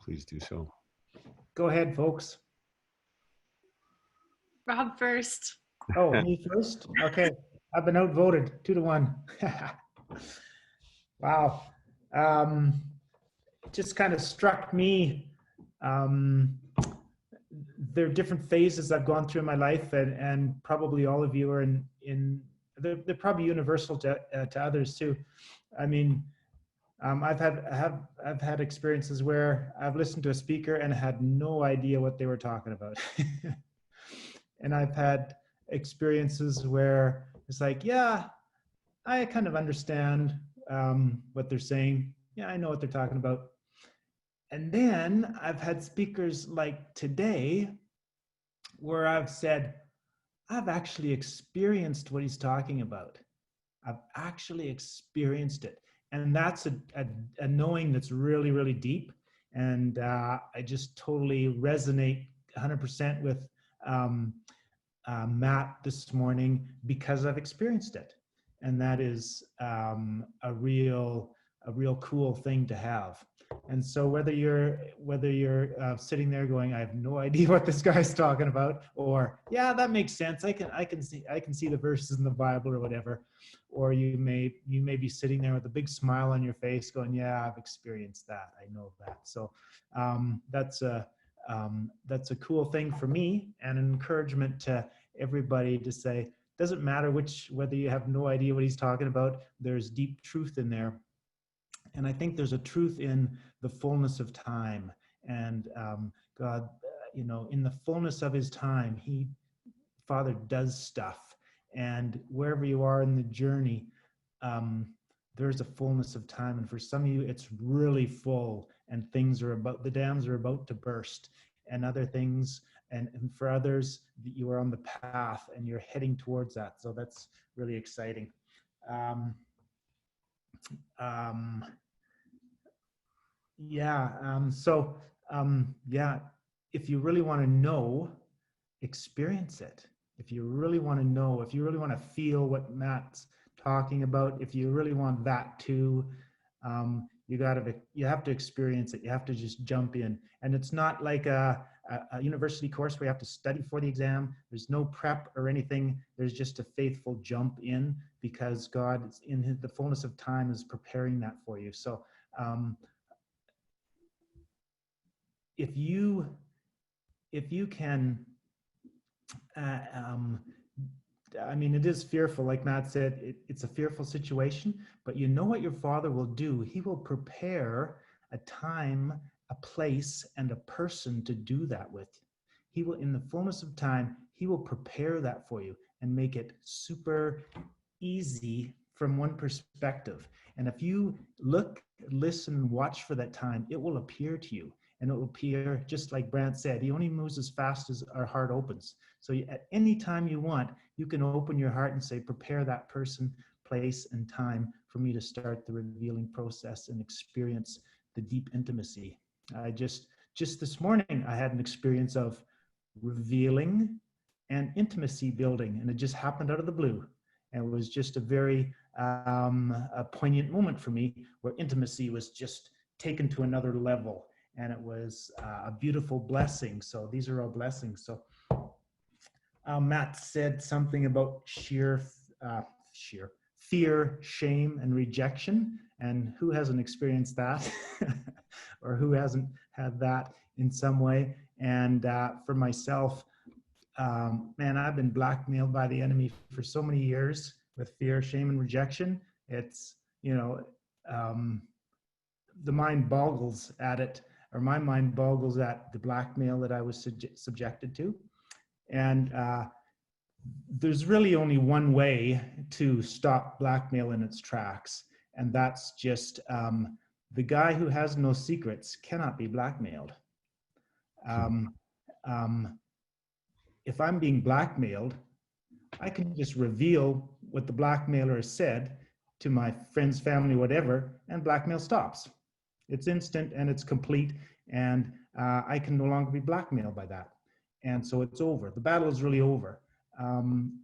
please do so. Go ahead, folks. Rob first. Oh, me first? Okay. I've been outvoted 2-1. Wow. Just kind of struck me. There are different phases I've gone through in my life, and probably all of you are they're probably universal to others too. I mean, I've had experiences where I've listened to a speaker and had no idea what they were talking about. And I've had experiences where it's like, yeah, I kind of understand what they're saying. Yeah, I know what they're talking about. And then I've had speakers like today where I've said, I've actually experienced what he's talking about. I've actually experienced it. And that's a knowing that's really, really deep. And I just totally resonate 100% with Matt this morning, because I've experienced it. And that is a real cool thing to have. And so whether you're sitting there going, I have no idea what this guy's talking about, or yeah, that makes sense, I can see the verses in the Bible or whatever, or you may be sitting there with a big smile on your face going, yeah, I've experienced that, I know that. So that's a cool thing for me, and an encouragement to everybody to say, doesn't matter whether you have no idea what he's talking about, there's deep truth in there. And I think there's a truth in the fullness of time. And God, in the fullness of his time, Father does stuff. And wherever you are in the journey, there's a fullness of time. And for some of you, it's really full, and the dams are about to burst, and other things. And for others, you are on the path and you're heading towards that. So that's really exciting. If you really want to know, experience it. If you really want to know, if you really want to feel what Matt's talking about, if you really want that too, you have to experience it. You have to just jump in. And it's not like a university course where you have to study for the exam. There's no prep or anything. There's just a faithful jump in, because God, in the fullness of time, is preparing that for you. So if you can, it is fearful, like Matt said, it's a fearful situation, but you know what your Father will do. He will prepare a time a place and a person to do that with. He will, in the fullness of time, he will prepare that for you and make it super easy from one perspective. And if you look, listen, watch for that time, it will appear to you. And it will appear, just like Brant said, he only moves as fast as our heart opens. So at any time you want, you can open your heart and say, prepare that person, place, and time for me to start the revealing process and experience the deep intimacy. I just this morning, I had an experience of revealing and intimacy building, and it just happened out of the blue. And it was just a very a poignant moment for me, where intimacy was just taken to another level, and it was a beautiful blessing. So these are all blessings. So Matt said something about fear, shame, and rejection. And who hasn't experienced that? Or who hasn't had that in some way? And for myself, man, I've been blackmailed by the enemy for so many years with fear, shame, and rejection. It's, the mind boggles at it, or my mind boggles at the blackmail that I was subjected to. And there's really only one way to stop blackmail in its tracks. And that's just the guy who has no secrets cannot be blackmailed. If I'm being blackmailed, I can just reveal what the blackmailer has said to my friends, family, whatever, and blackmail stops. It's instant and it's complete, and I can no longer be blackmailed by that. And so it's over. The battle is really over.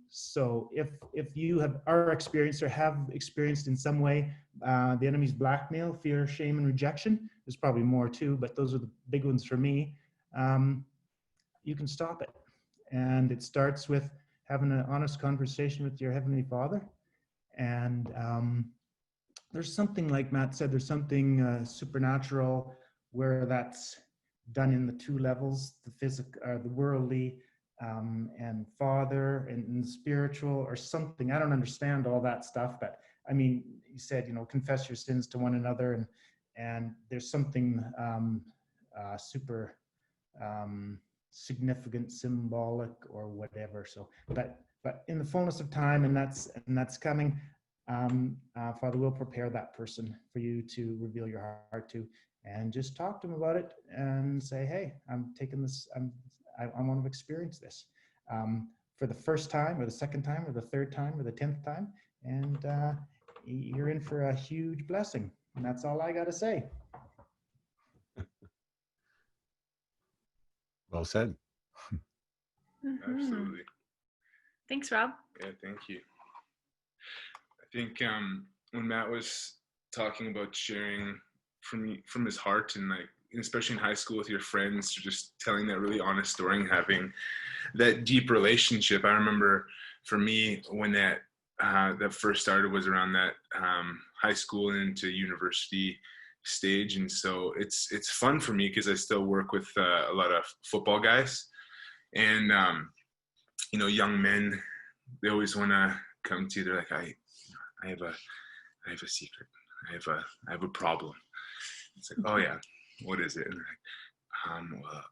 So if you are experienced or have experienced in some way the enemy's blackmail, fear, shame, and rejection, there's probably more too, but those are the big ones for me. You can stop it. And it starts with having an honest conversation with your Heavenly Father. And there's something, like Matt said, there's something supernatural where that's done in the two levels, the physical, the worldly, and Father, and the spiritual, or something. I don't understand all that stuff, but I mean, he said, confess your sins to one another, and there's something super significant, symbolic, or whatever. So, but in the fullness of time, and that's coming. Father will prepare that person for you to reveal your heart to, and just talk to him about it and say, hey, I'm taking this, I want to experience this for the first time, or the second time, or the third time, or the 10th time, and you're in for a huge blessing. And that's all I got to say. Well said. Absolutely. Thanks, Rob. Yeah, thank you. I think when Matt was talking about sharing from his heart, and like, especially in high school with your friends, or just telling that really honest story and having that deep relationship. I remember for me, when that first started was around that high school and into university stage. And so it's fun for me because I still work with a lot of football guys, and young men, they always want to come to you. They're like, I have a secret. I have a problem. It's like, oh yeah, what is it? And like, well,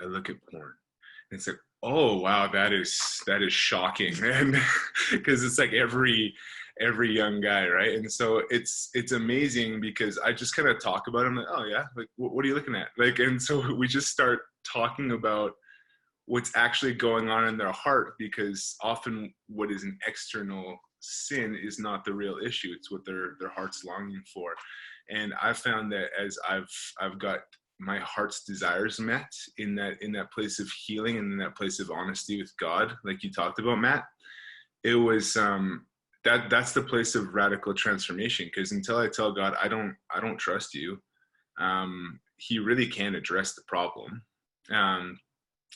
I look at porn. And it's like, oh wow, that is shocking, and because it's like every young guy, right? And so it's amazing because I just kind of talk about it. I'm like, oh yeah, like what are you looking at? Like, and so we just start talking about what's actually going on in their heart, because often what is an external sin is not the real issue. It's what their heart's longing for. And I found that as I've got my heart's desires met in that place of healing and in that place of honesty with God, like you talked about, Matt, it was that's the place of radical transformation. Because until I tell God I don't trust you, he really can't address the problem. And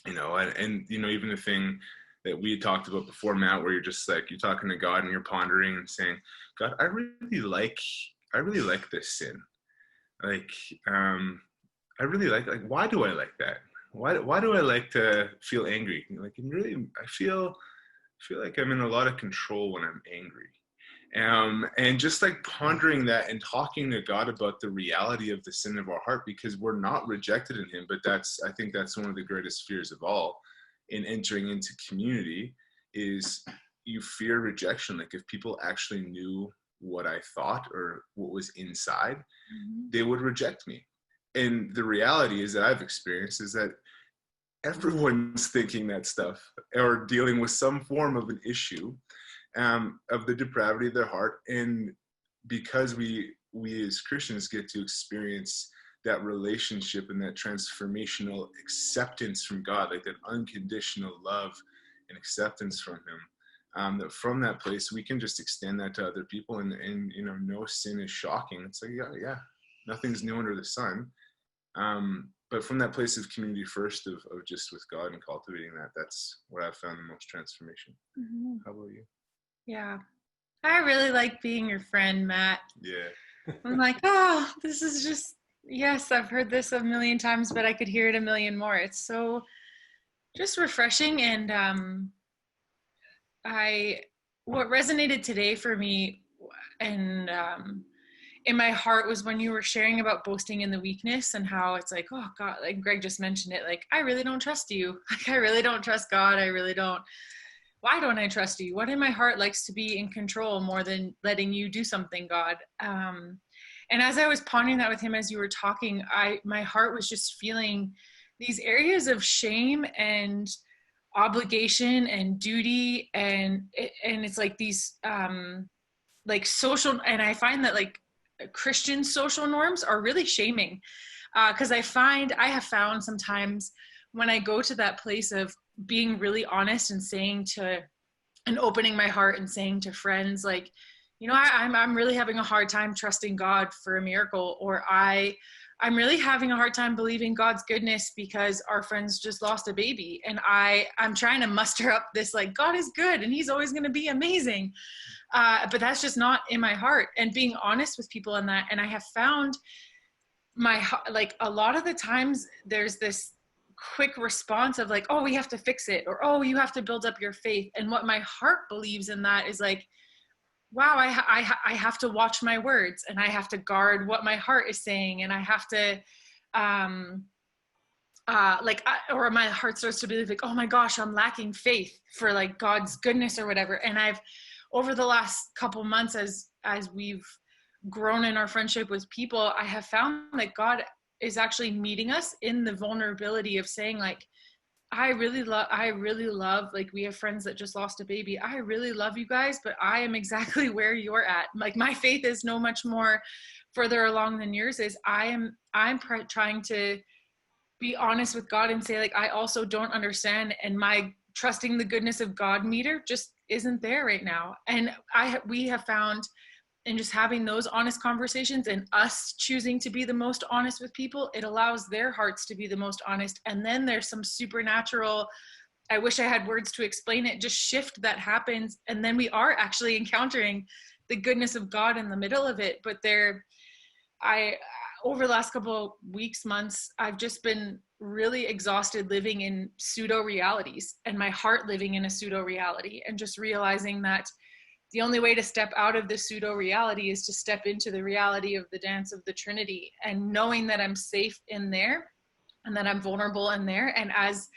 even the thing that we had talked about before, Matt, where you're just like, you're talking to God and you're pondering and saying, God, I really like this sin. Like, I really like why do I like that? Why do I like to feel angry? Like, and really, I feel like I'm in a lot of control when I'm angry. And just like pondering that and talking to God about the reality of the sin of our heart, because we're not rejected in him. But I think that's one of the greatest fears of all in entering into community, is you fear rejection. Like if people actually knew what I thought or what was inside, they would reject me. And the reality is that I've experienced is that everyone's thinking that stuff or dealing with some form of an issue of the depravity of their heart. And because we as Christians get to experience that relationship and that transformational acceptance from God, like that unconditional love and acceptance from him, that from that place we can just extend that to other people, and no sin is shocking. It's like yeah, nothing's new under the sun. But from that place of community first, of just with God and cultivating that, that's what I've found the most transformation. How about you? Yeah. I really like being your friend, Matt. Yeah. I'm like, oh, this is just, yes, I've heard this a million times, but I could hear it a million more. It's so just refreshing. And what resonated today for me and in my heart was when you were sharing about boasting in the weakness, and how it's like, oh God, like Greg just mentioned it, like, I really don't trust you. Like, I really don't trust God. I really don't. Why don't I trust you? What in my heart likes to be in control more than letting you do something, God? And as I was pondering that with him, as you were talking, my heart was just feeling these areas of shame and obligation and duty. And it's like these, like social, and I find that like Christian social norms are really shaming. Because I have found sometimes when I go to that place of being really honest and opening my heart and saying to friends, like, I'm really having a hard time trusting God for a miracle, or I'm really having a hard time believing God's goodness because our friends just lost a baby. And I'm trying to muster up this, like, God is good and he's always going to be amazing. But that's just not in my heart, and being honest with people in that. And I have found like a lot of the times there's this quick response of like, oh, we have to fix it, or, oh, you have to build up your faith. And what my heart believes in that is like, wow, I have to watch my words, and I have to guard what my heart is saying. And I have to, or my heart starts to believe like, oh my gosh, I'm lacking faith for like God's goodness or whatever. And I've, over the last couple months, as we've grown in our friendship with people, I have found that God is actually meeting us in the vulnerability of saying like, I really love, like, we have friends that just lost a baby. I really love you guys, but I am exactly where you're at. Like, my faith is no much more further along than yours is. I'm trying to be honest with God and say, like, I also don't understand, and my trusting the goodness of God meter just isn't there right now. And we have found, and just having those honest conversations and us choosing to be the most honest with people, it allows their hearts to be the most honest. And then there's some supernatural, I wish I had words to explain it, just shift that happens. And then we are actually encountering the goodness of God in the middle of it. But over the last couple of weeks, months, I've just been really exhausted living in pseudo realities, and my heart living in a pseudo reality, and just realizing that the only way to step out of the pseudo reality is to step into the reality of the dance of the Trinity, and knowing that I'm safe in there and that I'm vulnerable in there. And as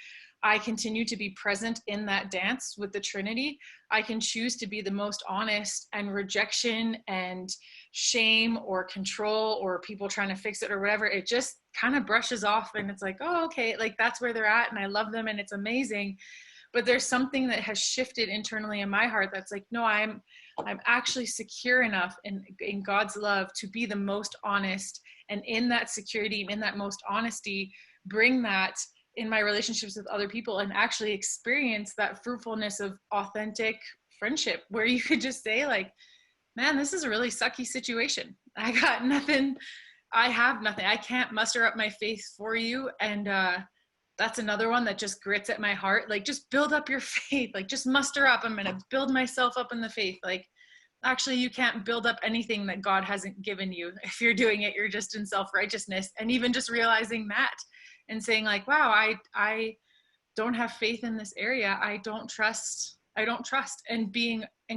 I continue to be present in that dance with the Trinity, I can choose to be the most honest, and rejection and shame or control or people trying to fix it or whatever, it just kind of brushes off, and it's like, oh, okay, like that's where they're at and I love them and it's amazing. But there's something that has shifted internally in my heart that's like, no, I'm actually secure enough in God's love to be the most honest, and in that security and in that most honesty, bring that in my relationships with other people, and actually experience that fruitfulness of authentic friendship, where you could just say like, man, this is a really sucky situation. I got nothing. I have nothing. I can't muster up my faith for you. And that's another one that just grits at my heart. Like, just build up your faith. Like, just muster up. I'm going to build myself up in the faith. Like, actually, you can't build up anything that God hasn't given you. If you're doing it, you're just in self-righteousness. And even just realizing that and saying like, wow, I don't have faith in this area. I don't trust I don't trust. And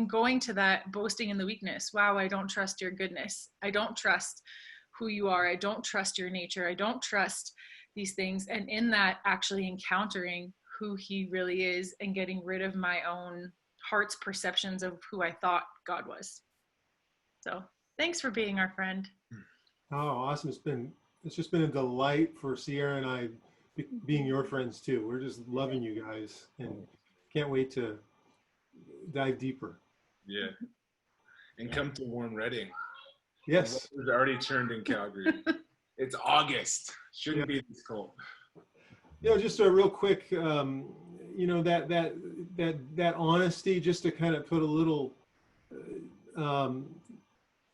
going to that boasting in the weakness. Wow, I don't trust your goodness. I don't trust who you are. I don't trust your nature. I don't trust these things. And in that, actually encountering who he really is and getting rid of my own heart's perceptions of who I thought God was. So thanks for being our friend. Oh, awesome. It's just been a delight for Sierra and I being your friends too. We're just loving you guys and can't wait to dive deeper. Yeah. And come to warm Reading. Yes. It's already turned in Calgary. It's August. Shouldn't be this cold. Just a real quick, that honesty, just to kind of put a little, when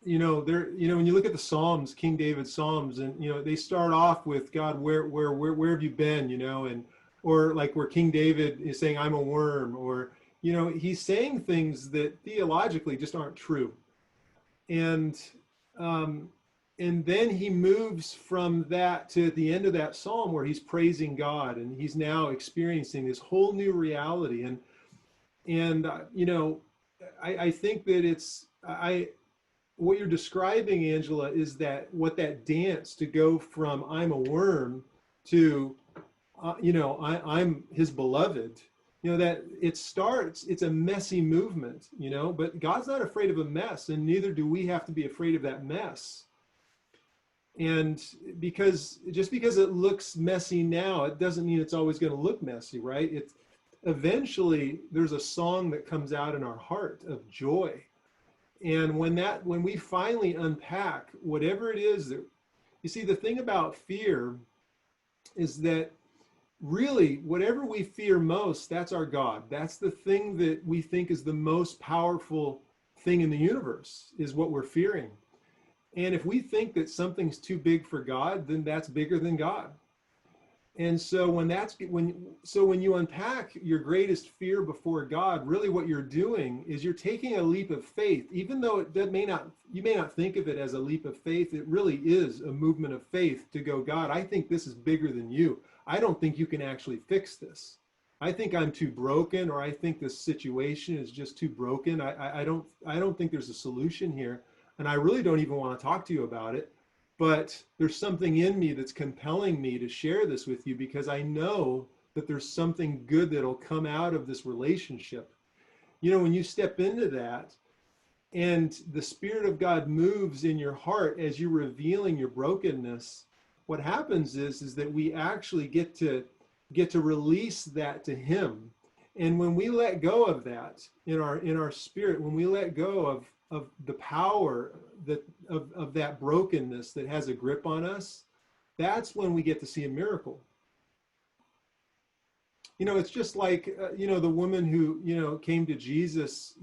you look at the Psalms, King David's Psalms, and they start off with God, where have you been, or like where King David is saying, I'm a worm, or he's saying things that theologically just aren't true, and then he moves from that to the end of that psalm where he's praising God and he's now experiencing this whole new reality, and I think that what you're describing, Angela, is that dance to go from I'm a worm to, I'm his beloved, that it's a messy movement, but God's not afraid of a mess, and neither do we have to be afraid of that mess. And just because it looks messy now, it doesn't mean it's always going to look messy, right? Eventually there's a song that comes out in our heart of joy. And when we finally unpack whatever it is that, you see, the thing about fear is that really whatever we fear most, that's our God. That's the thing that we think is the most powerful thing in the universe, is what we're fearing. And if we think that something's too big for God, then that's bigger than God. And so when you unpack your greatest fear before God, really what you're doing is you're taking a leap of faith, even though you may not think of it as a leap of faith. It really is a movement of faith to go, God, I think this is bigger than you. I don't think you can actually fix this. I think I'm too broken, or I think this situation is just too broken. I don't think there's a solution here. And I really don't even want to talk to you about it. But there's something in me that's compelling me to share this with you, because I know that there's something good that'll come out of this relationship. When you step into that and the Spirit of God moves in your heart as you're revealing your brokenness, what happens is that we actually get to release that to Him. And when we let go of that in our spirit, when we let go of the power of that brokenness that has a grip on us, that's when we get to see a miracle. It's just like, the woman who, came to Jesus,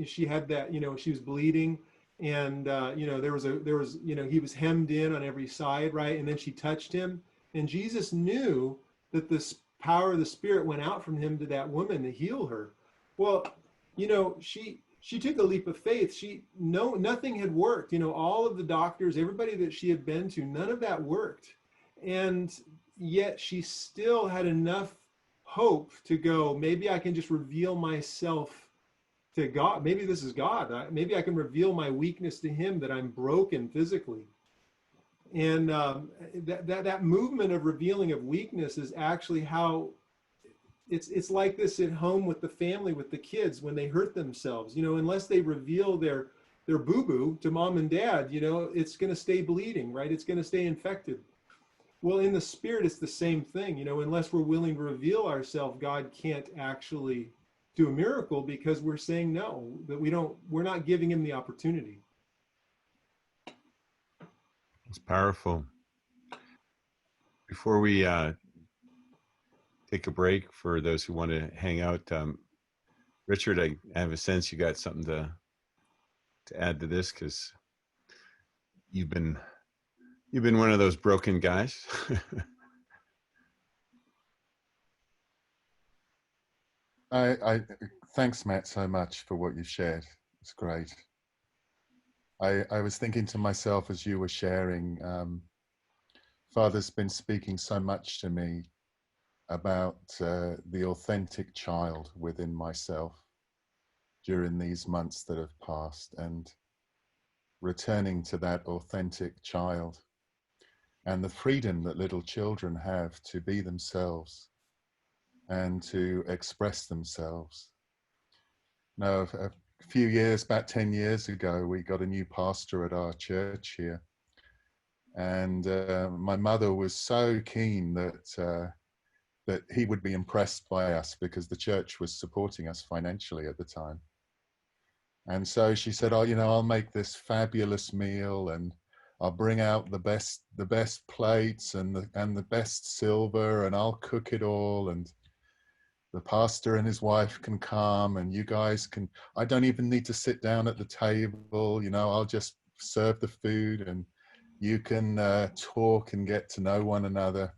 she had that, she was bleeding, and, there was, he was hemmed in on every side, right? And then she touched him, and Jesus knew that this power of the Spirit went out from him to that woman to heal her. Well, she took a leap of faith. Nothing had worked. All of the doctors, everybody that she had been to, none of that worked. And yet she still had enough hope to go, maybe I can just reveal myself to God. Maybe this is God. Maybe I can reveal my weakness to Him, that I'm broken physically. And that movement of revealing of weakness is actually how it's like this at home with the family, with the kids, when they hurt themselves, unless they reveal their boo-boo to mom and dad, it's going to stay bleeding, right? It's going to stay infected. Well, in the Spirit, it's the same thing, unless we're willing to reveal ourselves, God can't actually do a miracle, because we're saying no, that we're not giving Him the opportunity. It's powerful. Before we take a break, for those who want to hang out, Richard, I have a sense you got something to add to this, because you've been one of those broken guys. I thanks, Matt, so much for what you shared. It's great. I was thinking to myself as you were sharing, Father's been speaking so much to me about the authentic child within myself. during these months that have passed, and returning to that authentic child and the freedom that little children have to be themselves and to express themselves. Now, a few years, about 10 years ago, we got a new pastor at our church here. And my mother was so keen that he would be impressed by us, because the church was supporting us financially at the time. And so she said, "Oh, I'll make this fabulous meal, and I'll bring out the best plates and the best silver, and I'll cook it all, and the pastor and his wife can come, and you guys can, I don't even need to sit down at the table, I'll just serve the food, and you can talk and get to know one another."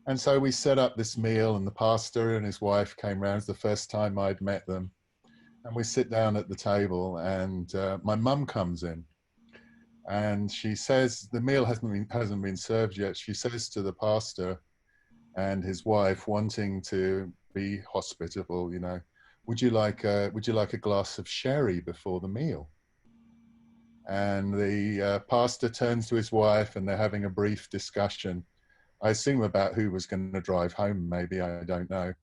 And so we set up this meal, and the pastor and his wife came round. It's the first time I'd met them. And we sit down at the table, and my mum comes in, and she says, the meal hasn't been served yet. She says to the pastor and his wife, wanting to be hospitable, would you like a glass of sherry before the meal? And the pastor turns to his wife, and they're having a brief discussion, I assume about who was going to drive home, maybe, I don't know.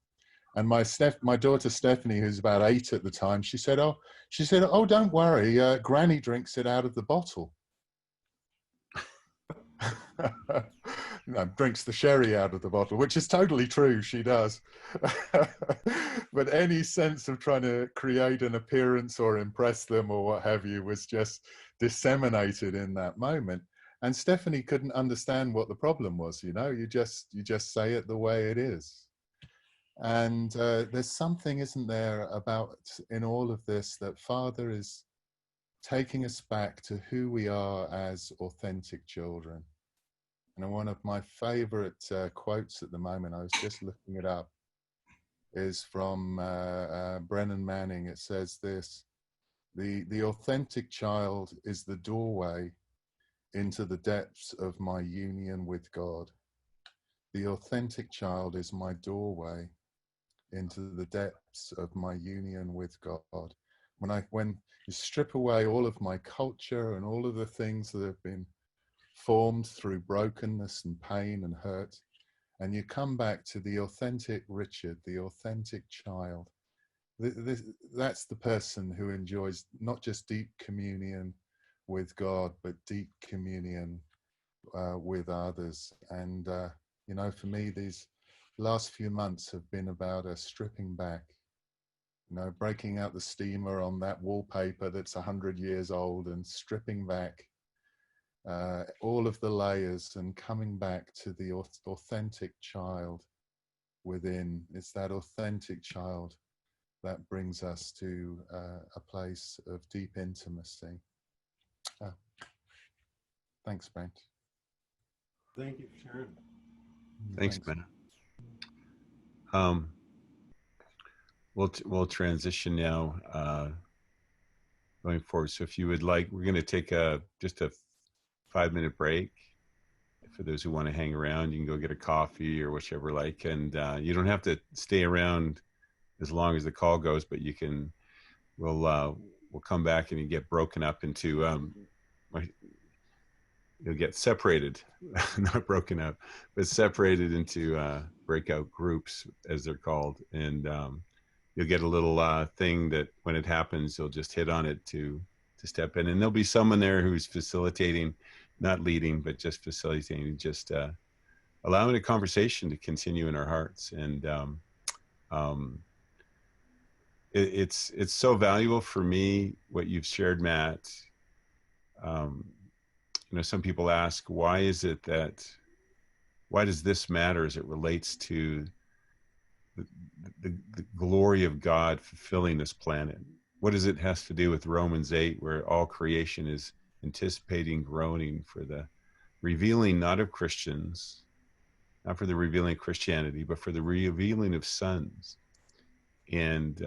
And my daughter Stephanie, who's about 8 at the time, she said, "Oh, don't worry, Granny drinks it out of the bottle." No, drinks the sherry out of the bottle, which is totally true. She does. But any sense of trying to create an appearance or impress them or what have you was just disseminated in that moment. And Stephanie couldn't understand what the problem was. You just say it the way it is. And there's something, isn't there, about in all of this, that Father is taking us back to who we are as authentic children. And one of my favorite quotes at the moment, I was just looking it up, is from Brennan Manning. It says this: the authentic child is the doorway into the depths of my union with God. The authentic child is my doorway into the depths of my union with God. When you strip away all of my culture and all of the things that have been formed through brokenness and pain and hurt, and you come back to the authentic Richard, the authentic child, that's the person who enjoys not just deep communion with God, but deep communion with others. And for me, these last few months have been about a stripping back, breaking out the steamer on that wallpaper that's 100 years old, and stripping back all of the layers and coming back to the authentic child within. It's that authentic child that brings us to a place of deep intimacy. Thanks, Brent. Thank you for sharing. Thanks, man. We'll transition now going forward. So if you would like, we're going to take just a 5-minute break. For those who want to hang around, you can go get a coffee or whichever like, and you don't have to stay around as long as the call goes, but you can. We'll come back and you get broken up into you'll get separated, not broken up, but separated into breakout groups, as they're called. And you'll get a little thing that when it happens, you'll just hit on it to step in. And there'll be someone there who's facilitating, not leading, but just facilitating, just allowing a conversation to continue in our hearts. And it's so valuable for me, what you've shared, Matt. Some people ask, why does this matter as it relates to the glory of God fulfilling this planet? What does it has to do with Romans 8, where all creation is anticipating, groaning for the revealing, not of Christians, not for the revealing of Christianity, but for the revealing of sons. And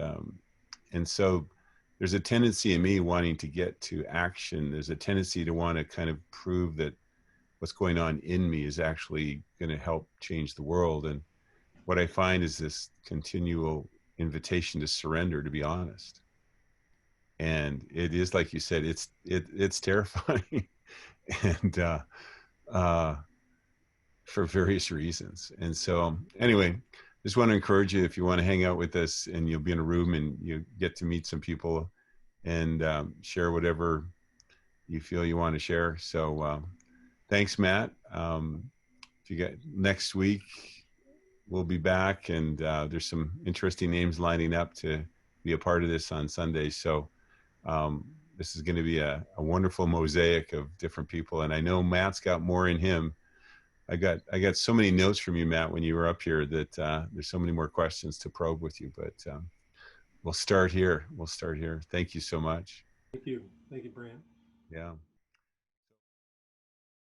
so there's a tendency in me wanting to get to action. There's a tendency to want to kind of prove that what's going on in me is actually going to help change the world. And what I find is this continual invitation to surrender, to be honest. And it is, like you said, it's terrifying. And for various reasons. And so anyway, just want to encourage you, if you want to hang out with us and you'll be in a room and you get to meet some people and share whatever you feel you want to share. So thanks, Matt. If you get next week, we'll be back, and there's some interesting names lining up to be a part of this on Sunday. So this is going to be a wonderful mosaic of different people. And I know Matt's got more in him. I got so many notes from you, Matt, when you were up here, that there's so many more questions to probe with you, but we'll start here. Thank you so much. Thank you, Brant. Yeah.